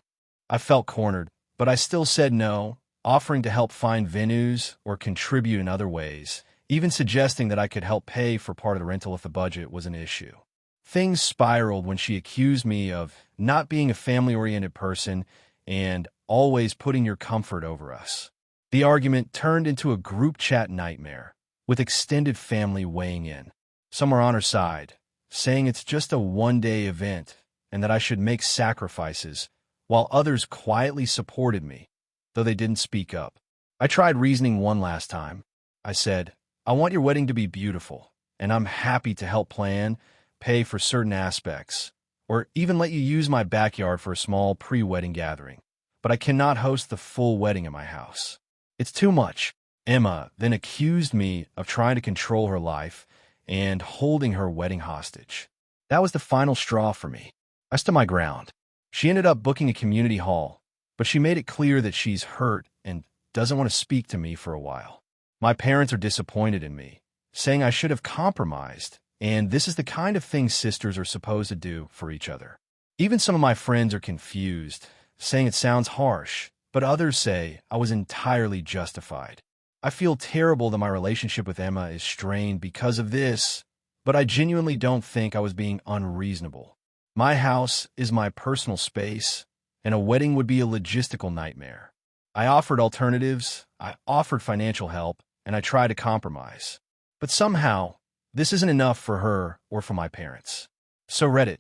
I felt cornered, but I still said no, offering to help find venues or contribute in other ways, even suggesting that I could help pay for part of the rental if the budget was an issue. Things spiraled when she accused me of not being a family-oriented person and always putting your comfort over us. The argument turned into a group chat nightmare, with extended family weighing in. Some were on her side, saying it's just a one-day event and that I should make sacrifices, while others quietly supported me, though they didn't speak up. I tried reasoning one last time. I said, "I want your wedding to be beautiful, and I'm happy to help plan, pay for certain aspects, or even let you use my backyard for a small pre-wedding gathering. But I cannot host the full wedding at my house. It's too much." Emma then accused me of trying to control her life and holding her wedding hostage. That was the final straw for me. I stood my ground. She ended up booking a community hall, but she made it clear that she's hurt and doesn't want to speak to me for a while. My parents are disappointed in me, saying I should have compromised, and this is the kind of thing sisters are supposed to do for each other. Even some of my friends are confused, saying it sounds harsh, but others say I was entirely justified. I feel terrible that my relationship with Emma is strained because of this, but I genuinely don't think I was being unreasonable. My house is my personal space, and a wedding would be a logistical nightmare. I offered alternatives, I offered financial help, and I tried to compromise. But somehow, this isn't enough for her or for my parents. So Reddit,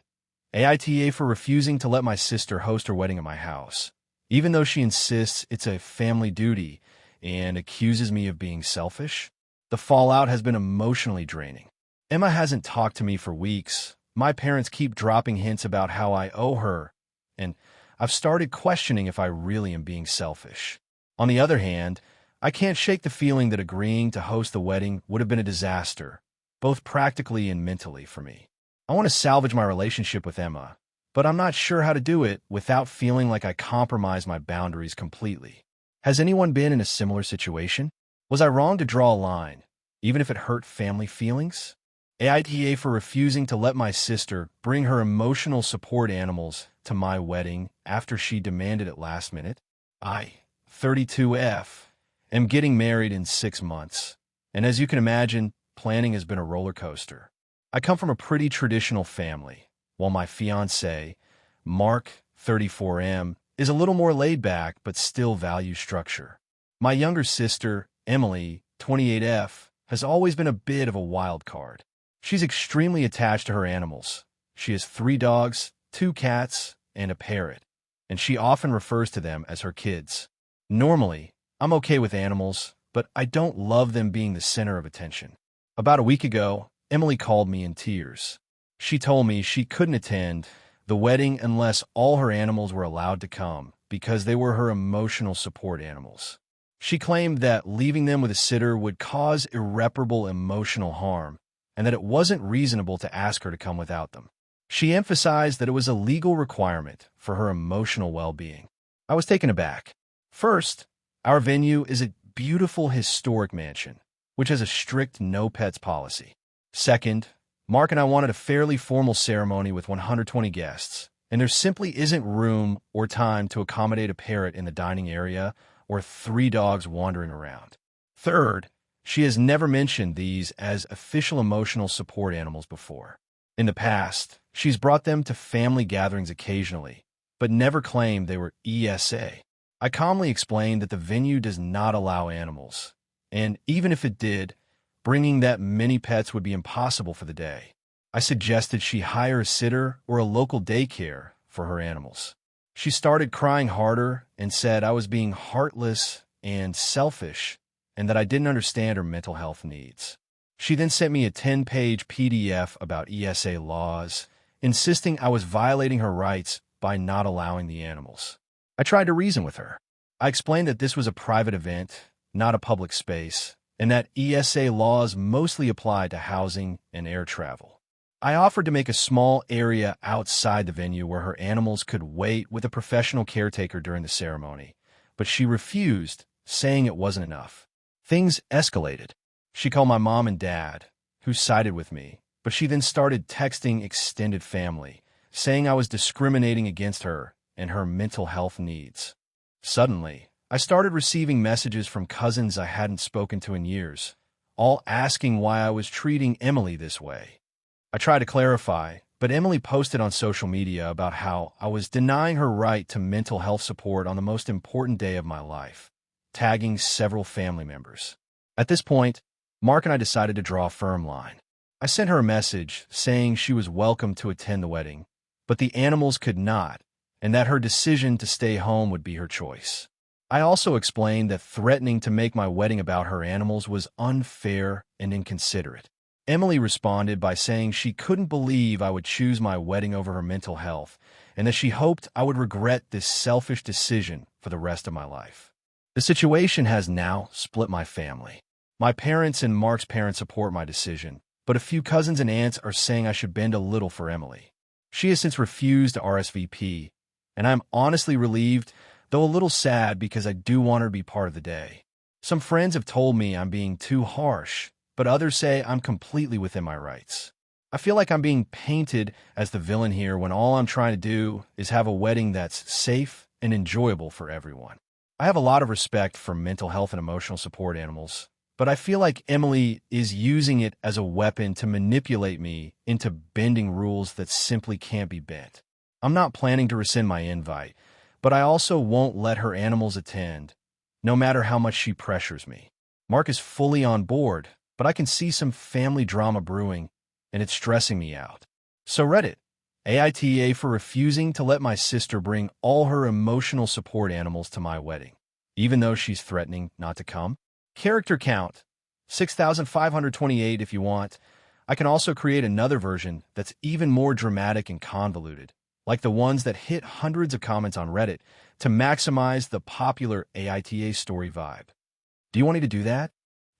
AITA for refusing to let my sister host her wedding at my house, even though she insists it's a family duty and accuses me of being selfish. The fallout has been emotionally draining. Emma hasn't talked to me for weeks. My parents keep dropping hints about how I owe her, and I've started questioning if I really am being selfish. On the other hand, I can't shake the feeling that agreeing to host the wedding would have been a disaster, both practically and mentally for me. I want to salvage my relationship with Emma, but I'm not sure how to do it without feeling like I compromise my boundaries completely. Has anyone been in a similar situation? Was I wrong to draw a line, even if it hurt family feelings? AITA for refusing to let my sister bring her emotional support animals to my wedding after she demanded it last minute. I, 32F, am getting married in 6 months, and as you can imagine, planning has been a roller coaster. I come from a pretty traditional family, while my fiancé, Mark, 34M, is a little more laid back but still values structure. My younger sister, Emily, 28F, has always been a bit of a wild card. She's extremely attached to her animals. She has 3 dogs, 2 cats, and a parrot, and she often refers to them as her kids. Normally, I'm okay with animals, but I don't love them being the center of attention. About a week ago, Emily called me in tears. She told me she couldn't attend the wedding unless all her animals were allowed to come because they were her emotional support animals. She claimed that leaving them with a sitter would cause irreparable emotional harm and that it wasn't reasonable to ask her to come without them. She emphasized that it was a legal requirement for her emotional well-being. I was taken aback. First, our venue is a beautiful historic mansion, which has a strict no-pets policy. Second, Mark and I wanted a fairly formal ceremony with 120 guests, and there simply isn't room or time to accommodate a parrot in the dining area or 3 dogs wandering around. Third, she has never mentioned these as official emotional support animals before. In the past, she's brought them to family gatherings occasionally, but never claimed they were ESA. I calmly explained that the venue does not allow animals, and even if it did, bringing that many pets would be impossible for the day. I suggested she hire a sitter or a local daycare for her animals. She started crying harder and said I was being heartless and selfish and that I didn't understand her mental health needs. She then sent me a 10-page PDF about ESA laws insisting I was violating her rights by not allowing the animals. I tried to reason with her. I explained that this was a private event, not a public space, and that ESA laws mostly apply to housing and air travel. I offered to make a small area outside the venue where her animals could wait with a professional caretaker during the ceremony, but she refused, saying it wasn't enough. Things escalated. She called my mom and dad, who sided with me, but she then started texting extended family, saying I was discriminating against her and her mental health needs. Suddenly, I started receiving messages from cousins I hadn't spoken to in years, all asking why I was treating Emily this way. I tried to clarify, but Emily posted on social media about how I was denying her right to mental health support on the most important day of my life, tagging several family members. At this point, Mark and I decided to draw a firm line. I sent her a message saying she was welcome to attend the wedding, but the animals could not, and that her decision to stay home would be her choice. I also explained that threatening to make my wedding about her animals was unfair and inconsiderate. Emily responded by saying she couldn't believe I would choose my wedding over her mental health, and that she hoped I would regret this selfish decision for the rest of my life. The situation has now split my family. My parents and Mark's parents support my decision, but a few cousins and aunts are saying I should bend a little for Emily. She has since refused to RSVP, and I'm honestly relieved, though a little sad because I do want her to be part of the day. Some friends have told me I'm being too harsh, but others say I'm completely within my rights. I feel like I'm being painted as the villain here when all I'm trying to do is have a wedding that's safe and enjoyable for everyone. I have a lot of respect for mental health and emotional support animals, but I feel like Emily is using it as a weapon to manipulate me into bending rules that simply can't be bent. I'm not planning to rescind my invite, but I also won't let her animals attend, no matter how much she pressures me. Mark is fully on board, but I can see some family drama brewing, and it's stressing me out. So Reddit, AITA for refusing to let my sister bring all her emotional support animals to my wedding, even though she's threatening not to come. Character count, 6,528 if you want. I can also create another version that's even more dramatic and convoluted, like the ones that hit hundreds of comments on Reddit, to maximize the popular AITA story vibe. Do you want me to do that?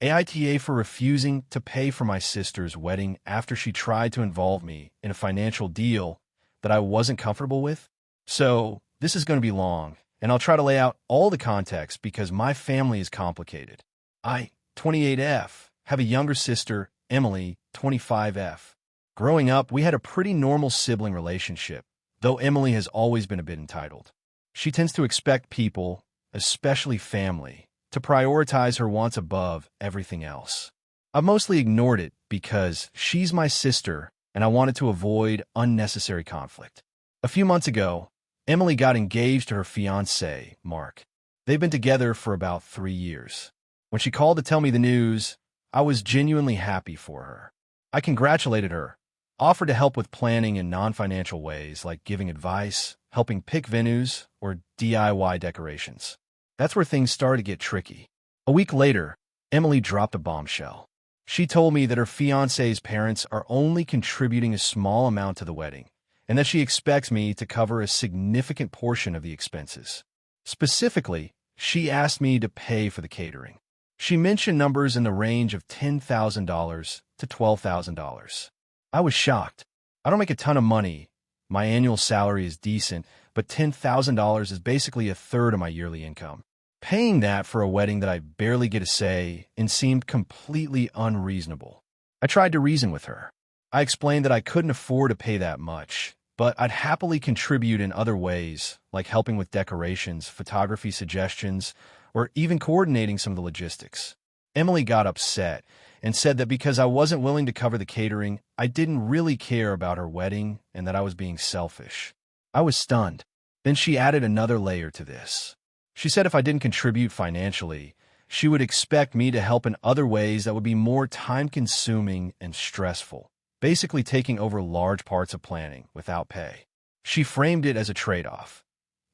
AITA for refusing to pay for my sister's wedding after she tried to involve me in a financial deal that I wasn't comfortable with? So, this is going to be long, and I'll try to lay out all the context because my family is complicated. I, 28F, have a younger sister, Emily, 25F. Growing up, we had a pretty normal sibling relationship, though Emily has always been a bit entitled. She tends to expect people, especially family, to prioritize her wants above everything else. I've mostly ignored it because she's my sister and I wanted to avoid unnecessary conflict. A few months ago, Emily got engaged to her fiancé, Mark. They've been together for about 3 years. When she called to tell me the news, I was genuinely happy for her. I congratulated her, offered to help with planning in non-financial ways like giving advice, helping pick venues, or DIY decorations. That's where things started to get tricky. A week later, Emily dropped a bombshell. She told me that her fiancé's parents are only contributing a small amount to the wedding, and that she expects me to cover a significant portion of the expenses. Specifically, she asked me to pay for the catering. She mentioned numbers in the range of $10,000 to $12,000. I was shocked. I don't make a ton of money. My annual salary is decent, but $10,000 is basically a third of my yearly income. Paying that for a wedding that I barely get a say in seemed completely unreasonable. I tried to reason with her. I explained that I couldn't afford to pay that much, but I'd happily contribute in other ways, like helping with decorations, photography suggestions, or even coordinating some of the logistics. Emily got upset and said that because I wasn't willing to cover the catering, I didn't really care about her wedding and that I was being selfish. I was stunned. Then she added another layer to this. She said if I didn't contribute financially, she would expect me to help in other ways that would be more time-consuming and stressful, basically taking over large parts of planning without pay. She framed it as a trade-off.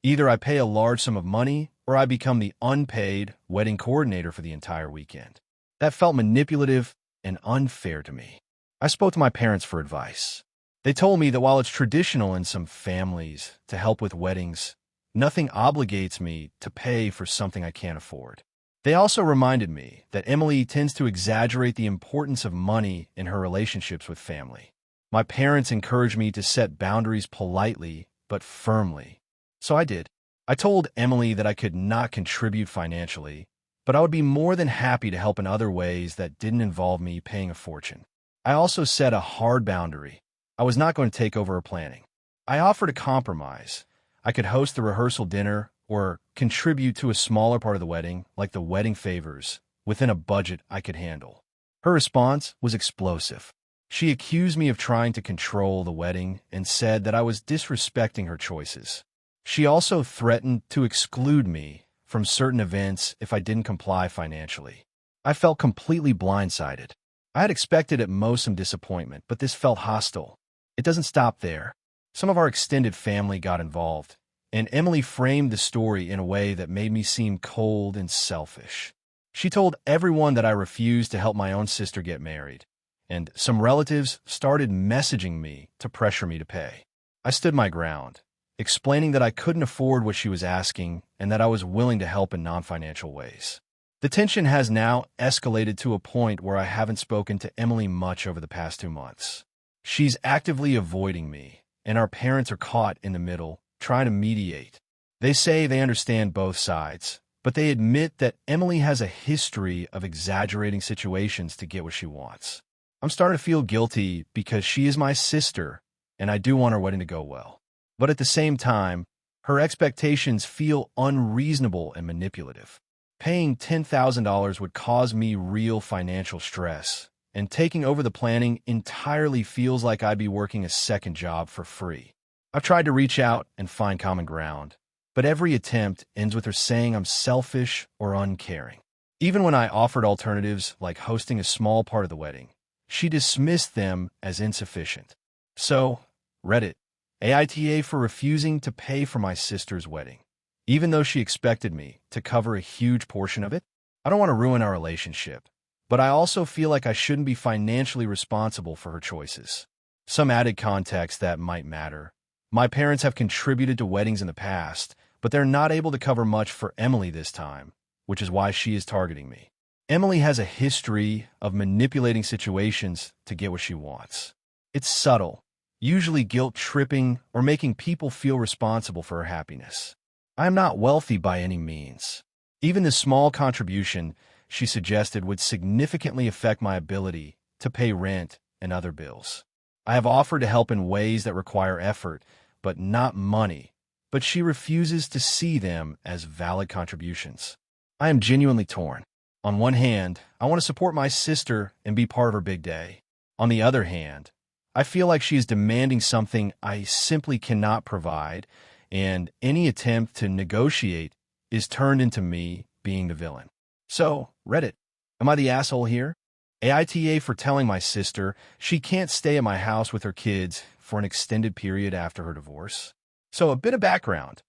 Either I pay a large sum of money, or I become the unpaid wedding coordinator for the entire weekend. That felt manipulative and unfair to me. I spoke to my parents for advice. They told me that while it's traditional in some families to help with weddings, nothing obligates me to pay for something I can't afford. They also reminded me that Emily tends to exaggerate the importance of money in her relationships with family. My parents encouraged me to set boundaries politely but firmly. So I did. I told Emily that I could not contribute financially, but I would be more than happy to help in other ways that didn't involve me paying a fortune. I also set a hard boundary. I was not going to take over her planning. I offered a compromise. I could host the rehearsal dinner or contribute to a smaller part of the wedding, like the wedding favors, within a budget I could handle. Her response was explosive. She accused me of trying to control the wedding and said that I was disrespecting her choices. She also threatened to exclude me from certain events if I didn't comply financially. I felt completely blindsided. I had expected at most some disappointment, but this felt hostile. It doesn't stop there. Some of our extended family got involved, and Emily framed the story in a way that made me seem cold and selfish. She told everyone that I refused to help my own sister get married, and some relatives started messaging me to pressure me to pay. I stood my ground, explaining that I couldn't afford what she was asking and that I was willing to help in non-financial ways. The tension has now escalated to a point where I haven't spoken to Emily much over the past 2 months. She's actively avoiding me, and our parents are caught in the middle, trying to mediate. They say they understand both sides, but they admit that Emily has a history of exaggerating situations to get what she wants. I'm starting to feel guilty because she is my sister, and I do want our wedding to go well. But at the same time, her expectations feel unreasonable and manipulative. Paying $10,000 would cause me real financial stress, and taking over the planning entirely feels like I'd be working a second job for free. I've tried to reach out and find common ground, but every attempt ends with her saying I'm selfish or uncaring. Even when I offered alternatives like hosting a small part of the wedding, she dismissed them as insufficient. So, Reddit, AITA for refusing to pay for my sister's wedding, even though she expected me to cover a huge portion of it. I don't want to ruin our relationship, but I also feel like I shouldn't be financially responsible for her choices. Some added context that might matter. My parents have contributed to weddings in the past, but they're not able to cover much for Emily this time, which is why she is targeting me. Emily has a history of manipulating situations to get what she wants. It's subtle, usually guilt-tripping or making people feel responsible for her happiness. I am not wealthy by any means. Even the small contribution she suggested would significantly affect my ability to pay rent and other bills. I have offered to help in ways that require effort, but not money, but she refuses to see them as valid contributions. I am genuinely torn. On one hand, I want to support my sister and be part of her big day. On the other hand, I feel like she is demanding something I simply cannot provide, and any attempt to negotiate is turned into me being the villain. So, Reddit, am I the asshole here? AITA for telling my sister she can't stay at my house with her kids for an extended period after her divorce. So a bit of background.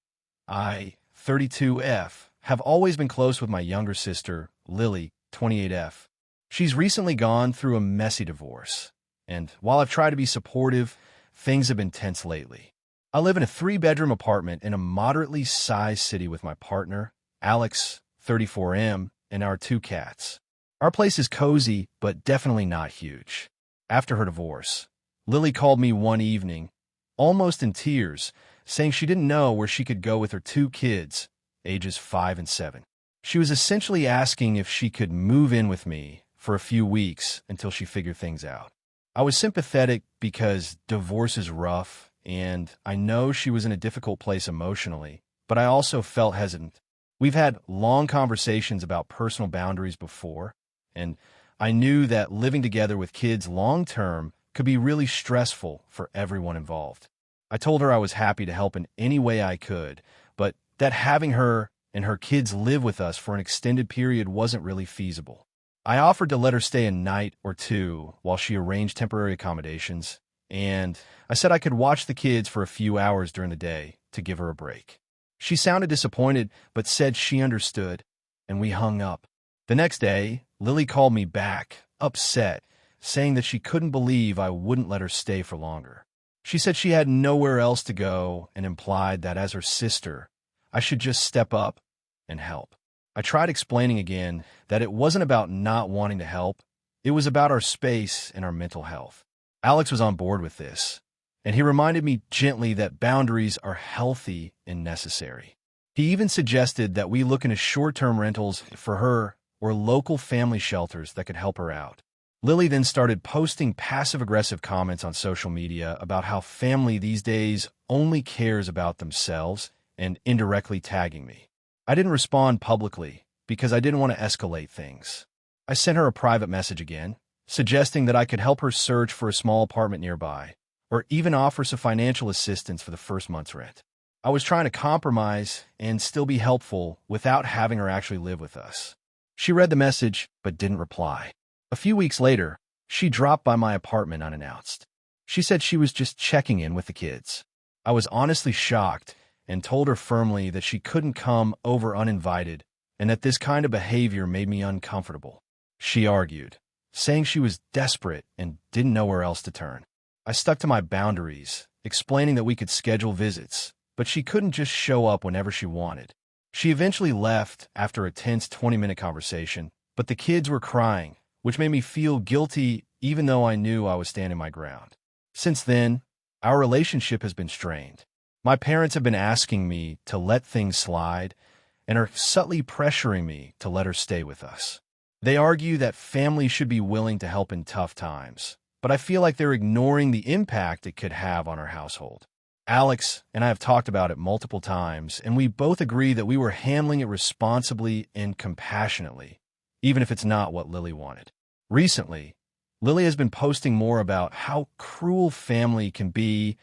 I, 32F, have always been close with my younger sister, Lily, 28F. She's recently gone through a messy divorce, and while I've tried to be supportive, things have been tense lately. I live in a 3-bedroom apartment in a moderately sized city with my partner, Alex, 34M, and our 2 cats. Our place is cozy, but definitely not huge. After her divorce, Lily called me one evening, almost in tears, saying she didn't know where she could go with her 2 kids, ages 5 and 7. She was essentially asking if she could move in with me for a few weeks until she figured things out. I was sympathetic because divorce is rough, and I know she was in a difficult place emotionally, but I also felt hesitant. We've had long conversations about personal boundaries before, and I knew that living together with kids long-term could be really stressful for everyone involved. I told her I was happy to help in any way I could, but that having her and her kids live with us for an extended period wasn't really feasible. I offered to let her stay a night or 2 while she arranged temporary accommodations, and I said I could watch the kids for a few hours during the day to give her a break. She sounded disappointed, but said she understood, and we hung up. The next day, Lily called me back, upset, saying that she couldn't believe I wouldn't let her stay for longer. She said she had nowhere else to go and implied that as her sister, I should just step up and help. I tried explaining again that it wasn't about not wanting to help. It was about our space and our mental health. Alex was on board with this, and he reminded me gently that boundaries are healthy and necessary. He even suggested that we look into short-term rentals for her or local family shelters that could help her out. Lily then started posting passive-aggressive comments on social media about how family these days only cares about themselves and indirectly tagging me. I didn't respond publicly because I didn't want to escalate things. I sent her a private message again, suggesting that I could help her search for a small apartment nearby, or even offer some financial assistance for the first month's rent. I was trying to compromise and still be helpful without having her actually live with us. She read the message but didn't reply. A few weeks later, she dropped by my apartment unannounced. She said she was just checking in with the kids. I was honestly shocked and told her firmly that she couldn't come over uninvited and that this kind of behavior made me uncomfortable. She argued, saying she was desperate and didn't know where else to turn. I stuck to my boundaries, explaining that we could schedule visits, but she couldn't just show up whenever she wanted. She eventually left after a tense 20-minute conversation, but the kids were crying, which made me feel guilty even though I knew I was standing my ground. Since then, our relationship has been strained. My parents have been asking me to let things slide and are subtly pressuring me to let her stay with us. They argue that families should be willing to help in tough times, but I feel like they're ignoring the impact it could have on our household. Alex and I have talked about it multiple times, and we both agree that we were handling it responsibly and compassionately, even if it's not what Lily wanted. Recently, Lily has been posting more about how cruel family can be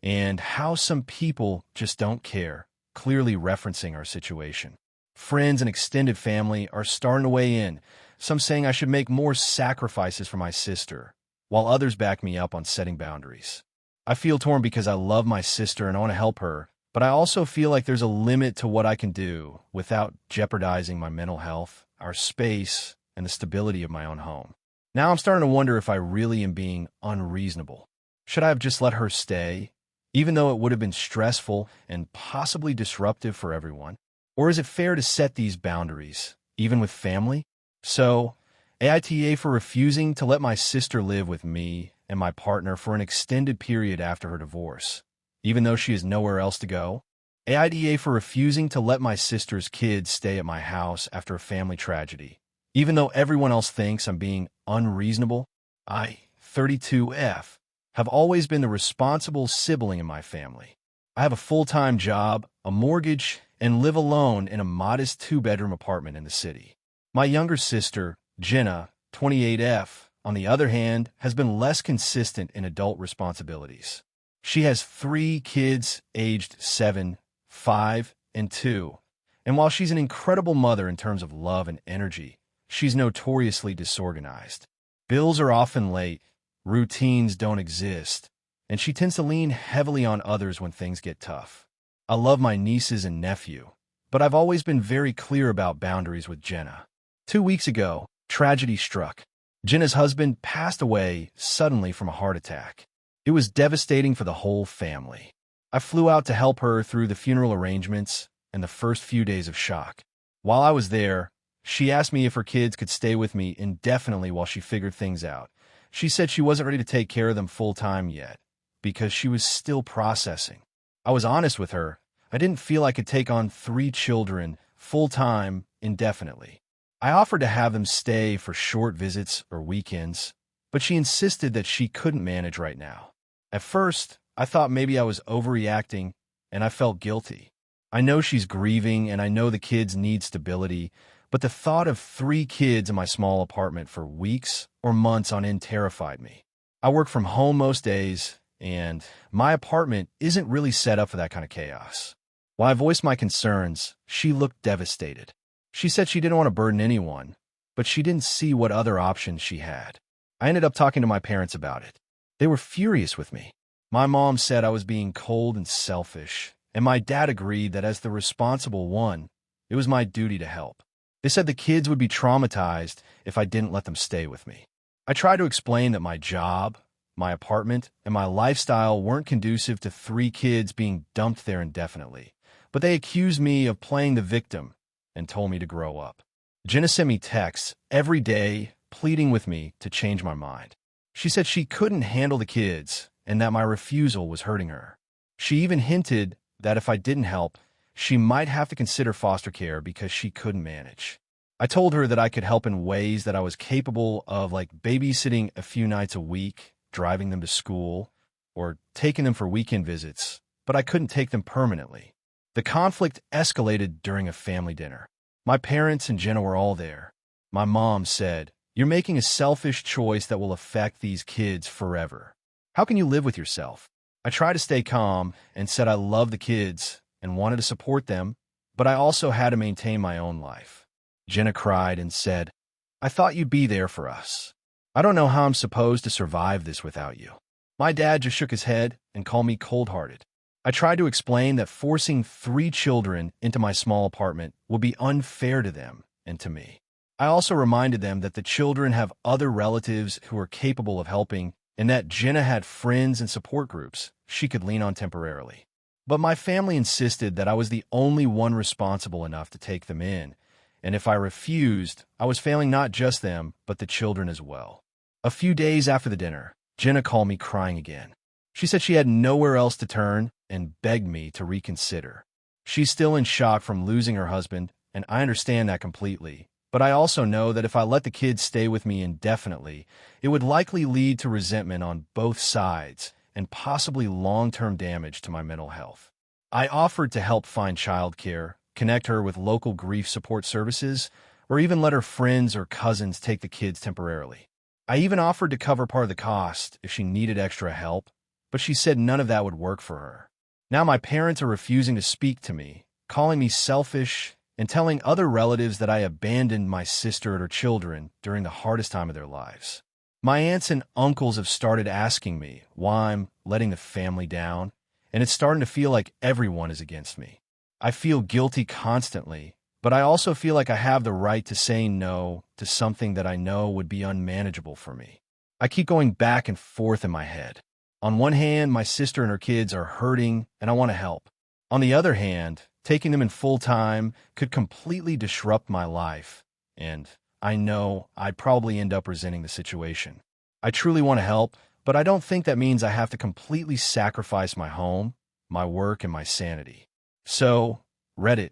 and how some people just don't care, clearly referencing our situation. Friends and extended family are starting to weigh in, some saying I should make more sacrifices for my sister, while others back me up on setting boundaries. I feel torn because I love my sister and I want to help her, but I also feel like there's a limit to what I can do without jeopardizing my mental health, our space, and the stability of my own home. Now I'm starting to wonder if I really am being unreasonable. Should I have just let her stay, even though it would have been stressful and possibly disruptive for everyone? Or is it fair to set these boundaries, even with family? So, AITA for refusing to let my sister live with me and my partner for an extended period after her divorce, even though she has nowhere else to go. AITA for refusing to let my sister's kids stay at my house after a family tragedy, even though everyone else thinks I'm being unreasonable. I, 32F, have always been the responsible sibling in my family. I have a full-time job, a mortgage, and live alone in a modest 2-bedroom apartment in the city. My younger sister, Jenna, 28F, on the other hand, has been less consistent in adult responsibilities. She has 3 kids aged 7, 5, and 2, and while she's an incredible mother in terms of love and energy, she's notoriously disorganized. Bills are often late, routines don't exist, and she tends to lean heavily on others when things get tough. I love my nieces and nephew, but I've always been very clear about boundaries with Jenna. 2 weeks ago, tragedy struck. Jenna's husband passed away suddenly from a heart attack. It was devastating for the whole family. I flew out to help her through the funeral arrangements and the first few days of shock. While I was there, she asked me if her kids could stay with me indefinitely while she figured things out. She said she wasn't ready to take care of them full-time yet, because she was still processing. I was honest with her. I didn't feel I could take on 3 children full-time indefinitely. I offered to have them stay for short visits or weekends, but she insisted that she couldn't manage right now. At first, I thought maybe I was overreacting, and I felt guilty. I know she's grieving, and I know the kids need stability, but the thought of 3 kids in my small apartment for weeks or months on end terrified me. I work from home most days, and my apartment isn't really set up for that kind of chaos. While I voiced my concerns, she looked devastated. She said she didn't want to burden anyone, but she didn't see what other options she had. I ended up talking to my parents about it. They were furious with me. My mom said I was being cold and selfish, and my dad agreed that as the responsible one, it was my duty to help. They said the kids would be traumatized if I didn't let them stay with me. I tried to explain that my job, my apartment, and my lifestyle weren't conducive to 3 kids being dumped there indefinitely, but they accused me of playing the victim and told me to grow up. Jenna sent me texts every day pleading with me to change my mind. She said she couldn't handle the kids and that my refusal was hurting her. She even hinted that if I didn't help, she might have to consider foster care because she couldn't manage. I told her that I could help in ways that I was capable of, like babysitting a few nights a week, driving them to school, or taking them for weekend visits, but I couldn't take them permanently. The conflict escalated during a family dinner. My parents and Jenna were all there. My mom said, "You're making a selfish choice that will affect these kids forever. How can you live with yourself?" I tried to stay calm and said I loved the kids and wanted to support them, but I also had to maintain my own life. Jenna cried and said, "I thought you'd be there for us. I don't know how I'm supposed to survive this without you." My dad just shook his head and called me cold-hearted. I tried to explain that forcing 3 children into my small apartment would be unfair to them and to me. I also reminded them that the children have other relatives who are capable of helping and that Jenna had friends and support groups she could lean on temporarily. But my family insisted that I was the only one responsible enough to take them in, and if I refused, I was failing not just them, but the children as well. A few days after the dinner, Jenna called me crying again. She said she had nowhere else to turn and begged me to reconsider. She's still in shock from losing her husband, and I understand that completely. But I also know that if I let the kids stay with me indefinitely, it would likely lead to resentment on both sides and possibly long-term damage to my mental health. I offered to help find childcare, connect her with local grief support services, or even let her friends or cousins take the kids temporarily. I even offered to cover part of the cost if she needed extra help, but she said none of that would work for her. Now my parents are refusing to speak to me, calling me selfish, and telling other relatives that I abandoned my sister and her children during the hardest time of their lives. My aunts and uncles have started asking me why I'm letting the family down, and it's starting to feel like everyone is against me. I feel guilty constantly, but I also feel like I have the right to say no to something that I know would be unmanageable for me. I keep going back and forth in my head. On one hand, my sister and her kids are hurting, and I want to help. On the other hand, taking them in full-time could completely disrupt my life, and I know I'd probably end up resenting the situation. I truly want to help, but I don't think that means I have to completely sacrifice my home, my work, and my sanity. So, Reddit,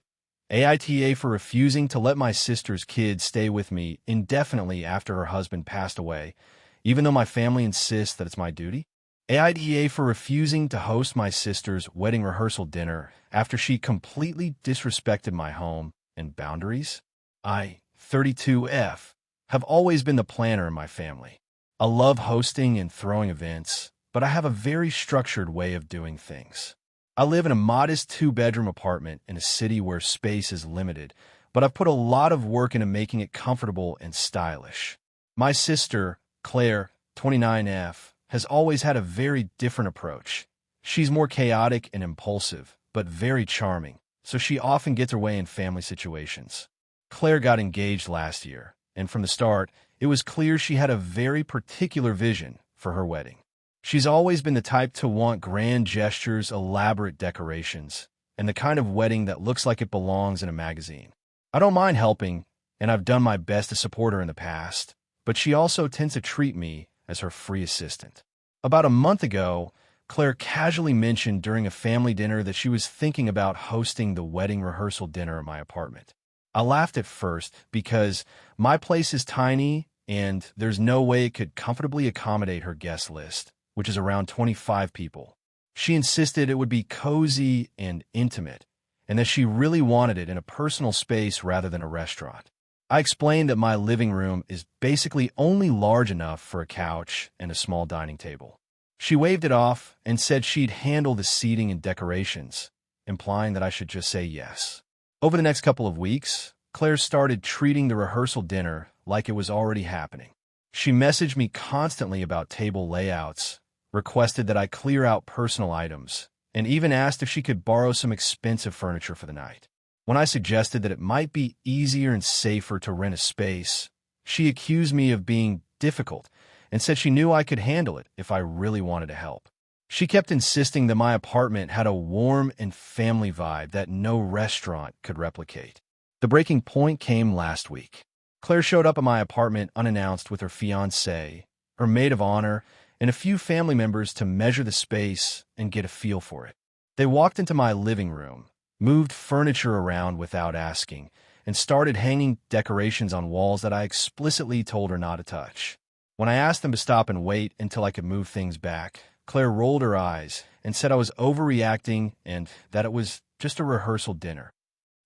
AITA for refusing to let my sister's kids stay with me indefinitely after her husband passed away, even though my family insists that it's my duty. AITA for refusing to host my sister's wedding rehearsal dinner after she completely disrespected my home and boundaries. I, 32F, have always been the planner in my family. I love hosting and throwing events, but I have a very structured way of doing things. I live in a modest 2-bedroom apartment in a city where space is limited, but I've put a lot of work into making it comfortable and stylish. My sister, Claire, 29F, has always had a very different approach. She's more chaotic and impulsive, but very charming, so she often gets her way in family situations. Claire got engaged last year, and from the start, it was clear she had a very particular vision for her wedding. She's always been the type to want grand gestures, elaborate decorations, and the kind of wedding that looks like it belongs in a magazine. I don't mind helping, and I've done my best to support her in the past, but she also tends to treat me as her free assistant. About a month ago, Claire casually mentioned during a family dinner that she was thinking about hosting the wedding rehearsal dinner at my apartment. I laughed at first because my place is tiny and there's no way it could comfortably accommodate her guest list, which is around 25 people. She insisted it would be cozy and intimate, and that she really wanted it in a personal space rather than a restaurant. I explained that my living room is basically only large enough for a couch and a small dining table. She waved it off and said she'd handle the seating and decorations, implying that I should just say yes. Over the next couple of weeks, Claire started treating the rehearsal dinner like it was already happening. She messaged me constantly about table layouts, requested that I clear out personal items, and even asked if she could borrow some expensive furniture for the night. When I suggested that it might be easier and safer to rent a space, she accused me of being difficult and said she knew I could handle it if I really wanted to help. She kept insisting that my apartment had a warm and family vibe that no restaurant could replicate. The breaking point came last week. Claire showed up at my apartment unannounced with her fiancé, her maid of honor, and a few family members to measure the space and get a feel for it. They walked into my living room, moved furniture around without asking, and started hanging decorations on walls that I explicitly told her not to touch. When I asked them to stop and wait until I could move things back, Claire rolled her eyes and said I was overreacting and that it was just a rehearsal dinner.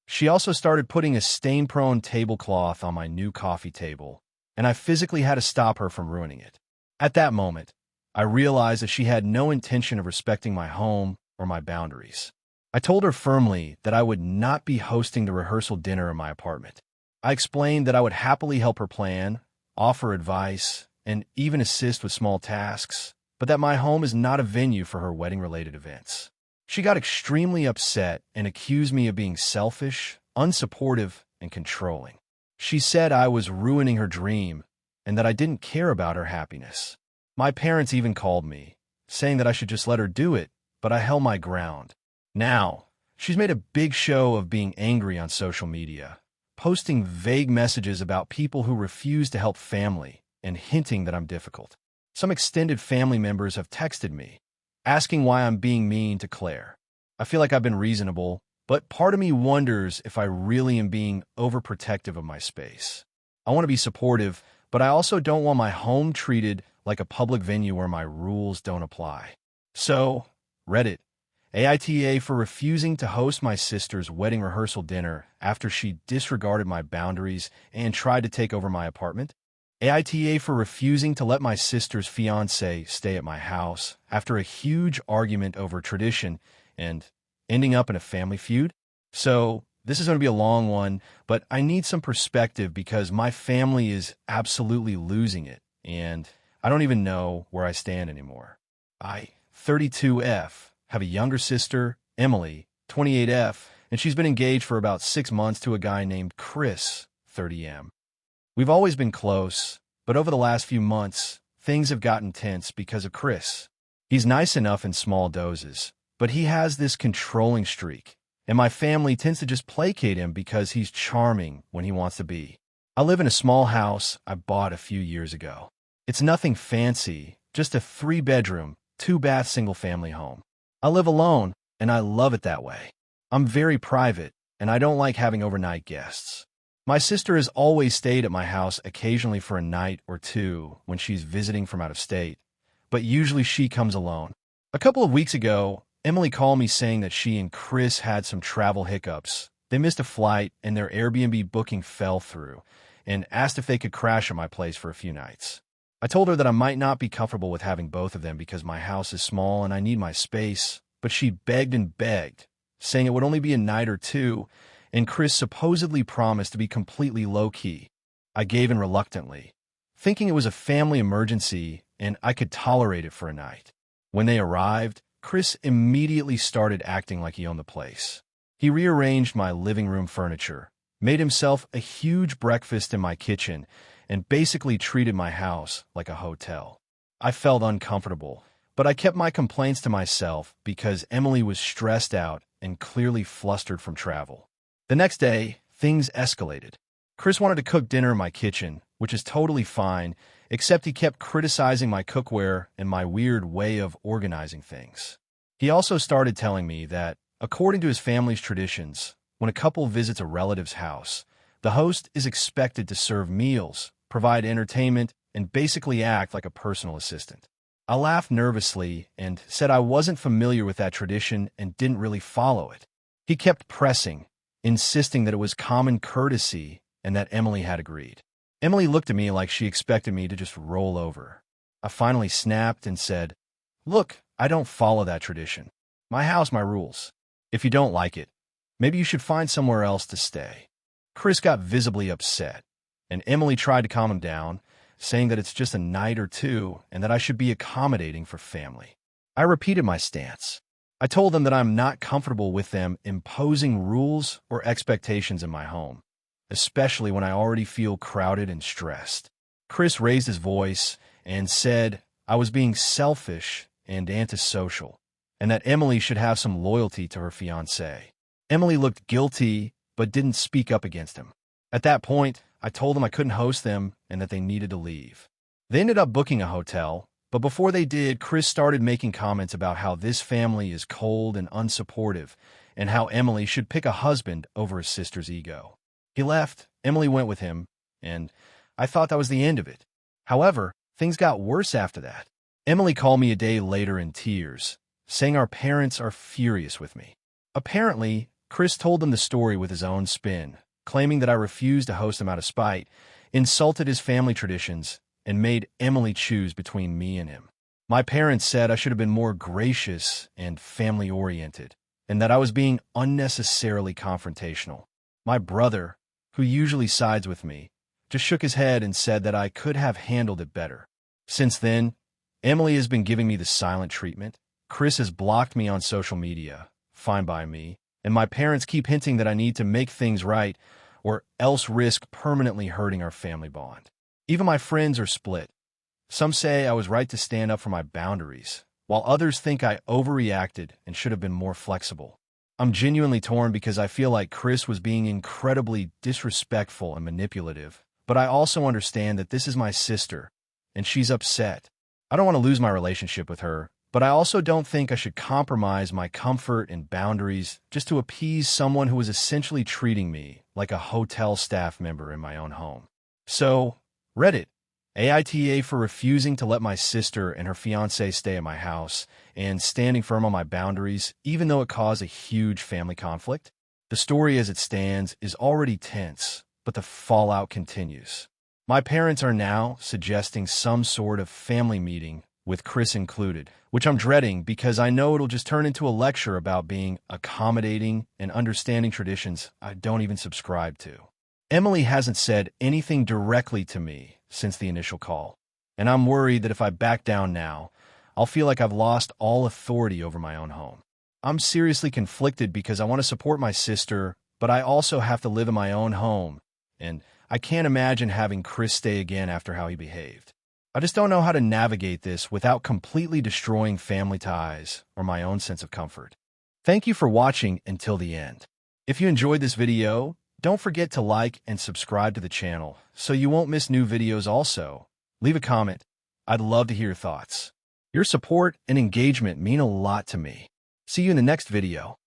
She also started putting a stain-prone tablecloth on my new coffee table, and I physically had to stop her from ruining it. At that moment, I realized that she had no intention of respecting my home or my boundaries. I told her firmly that I would not be hosting the rehearsal dinner in my apartment. I explained that I would happily help her plan, offer advice, and even assist with small tasks, but that my home is not a venue for her wedding-related events. She got extremely upset and accused me of being selfish, unsupportive, and controlling. She said I was ruining her dream and that I didn't care about her happiness. My parents even called me, saying that I should just let her do it, but I held my ground. Now, she's made a big show of being angry on social media, posting vague messages about people who refuse to help family and hinting that I'm difficult. Some extended family members have texted me, asking why I'm being mean to Claire. I feel like I've been reasonable, but part of me wonders if I really am being overprotective of my space. I want to be supportive, but I also don't want my home treated like a public venue where my rules don't apply. So, Reddit, AITA for refusing to host my sister's wedding rehearsal dinner after she disregarded my boundaries and tried to take over my apartment. AITA for refusing to let my sister's fiancé stay at my house after a huge argument over tradition and ending up in a family feud. So, this is going to be a long one, but I need some perspective because my family is absolutely losing it, and I don't even know where I stand anymore. I, 32F, have a younger sister, Emily, 28F, and she's been engaged for about 6 months to a guy named Chris, 30M. We've always been close, but over the last few months, things have gotten tense because of Chris. He's nice enough in small doses, but he has this controlling streak, and my family tends to just placate him because he's charming when he wants to be. I live in a small house I bought a few years ago. It's nothing fancy, just a 3-bedroom, 2-bath single-family home. I live alone, and I love it that way. I'm very private, and I don't like having overnight guests. My sister has always stayed at my house occasionally for a night or two when she's visiting from out of state, but usually she comes alone. A couple of weeks ago, Emily called me saying that she and Chris had some travel hiccups. They missed a flight and their Airbnb booking fell through, and asked if they could crash at my place for a few nights. I told her that I might not be comfortable with having both of them because my house is small and I need my space, but she begged and begged, saying it would only be a night or two, and Chris supposedly promised to be completely low-key. I gave in reluctantly, thinking it was a family emergency and I could tolerate it for a night. When they arrived, Chris immediately started acting like he owned the place. He rearranged my living room furniture, made himself a huge breakfast in my kitchen, and basically treated my house like a hotel. I felt uncomfortable, but I kept my complaints to myself because Emily was stressed out and clearly flustered from travel. The next day, things escalated. Chris wanted to cook dinner in my kitchen, which is totally fine, except he kept criticizing my cookware and my weird way of organizing things. He also started telling me that, according to his family's traditions, when a couple visits a relative's house, the host is expected to serve meals, provide entertainment, and basically act like a personal assistant. I laughed nervously and said I wasn't familiar with that tradition and didn't really follow it. He kept pressing, insisting that it was common courtesy and that Emily had agreed. Emily looked at me like she expected me to just roll over. I finally snapped and said, "Look, I don't follow that tradition. My house, my rules. If you don't like it, maybe you should find somewhere else to stay." Chris got visibly upset, and Emily tried to calm him down, saying that it's just a night or two and that I should be accommodating for family. I repeated my stance. I told them that I'm not comfortable with them imposing rules or expectations in my home, especially when I already feel crowded and stressed. Chris raised his voice and said I was being selfish and antisocial, and that Emily should have some loyalty to her fiancé. Emily looked guilty, but didn't speak up against him. At that point, I told them I couldn't host them and that they needed to leave. They ended up booking a hotel, but before they did, Chris started making comments about how this family is cold and unsupportive, and how Emily should pick a husband over his sister's ego. He left, Emily went with him, and I thought that was the end of it. However, things got worse after that. Emily called me a day later in tears, saying our parents are furious with me. Apparently, Chris told them the story with his own spin, claiming that I refused to host him out of spite, insulted his family traditions, and made Emily choose between me and him. My parents said I should have been more gracious and family-oriented, and that I was being unnecessarily confrontational. My brother, who usually sides with me, just shook his head and said that I could have handled it better. Since then, Emily has been giving me the silent treatment. Chris has blocked me on social media, fine by me, and my parents keep hinting that I need to make things right or else risk permanently hurting our family bond. Even my friends are split. Some say I was right to stand up for my boundaries, while others think I overreacted and should have been more flexible. I'm genuinely torn because I feel like Chris was being incredibly disrespectful and manipulative, but I also understand that this is my sister, and she's upset. I don't want to lose my relationship with her, but I also don't think I should compromise my comfort and boundaries just to appease someone who was essentially treating me like a hotel staff member in my own home. So, Reddit, AITA for refusing to let my sister and her fiancé stay at my house and standing firm on my boundaries, even though it caused a huge family conflict. The story as it stands is already tense, but the fallout continues. My parents are now suggesting some sort of family meeting with Chris included, which I'm dreading because I know it'll just turn into a lecture about being accommodating and understanding traditions I don't even subscribe to. Emily hasn't said anything directly to me since the initial call, and I'm worried that if I back down now, I'll feel like I've lost all authority over my own home. I'm seriously conflicted because I want to support my sister, but I also have to live in my own home, and I can't imagine having Chris stay again after how he behaved. I just don't know how to navigate this without completely destroying family ties or my own sense of comfort. Thank you for watching until the end. If you enjoyed this video, don't forget to like and subscribe to the channel so you won't miss new videos also. Leave a comment. I'd love to hear your thoughts. Your support and engagement mean a lot to me. See you in the next video.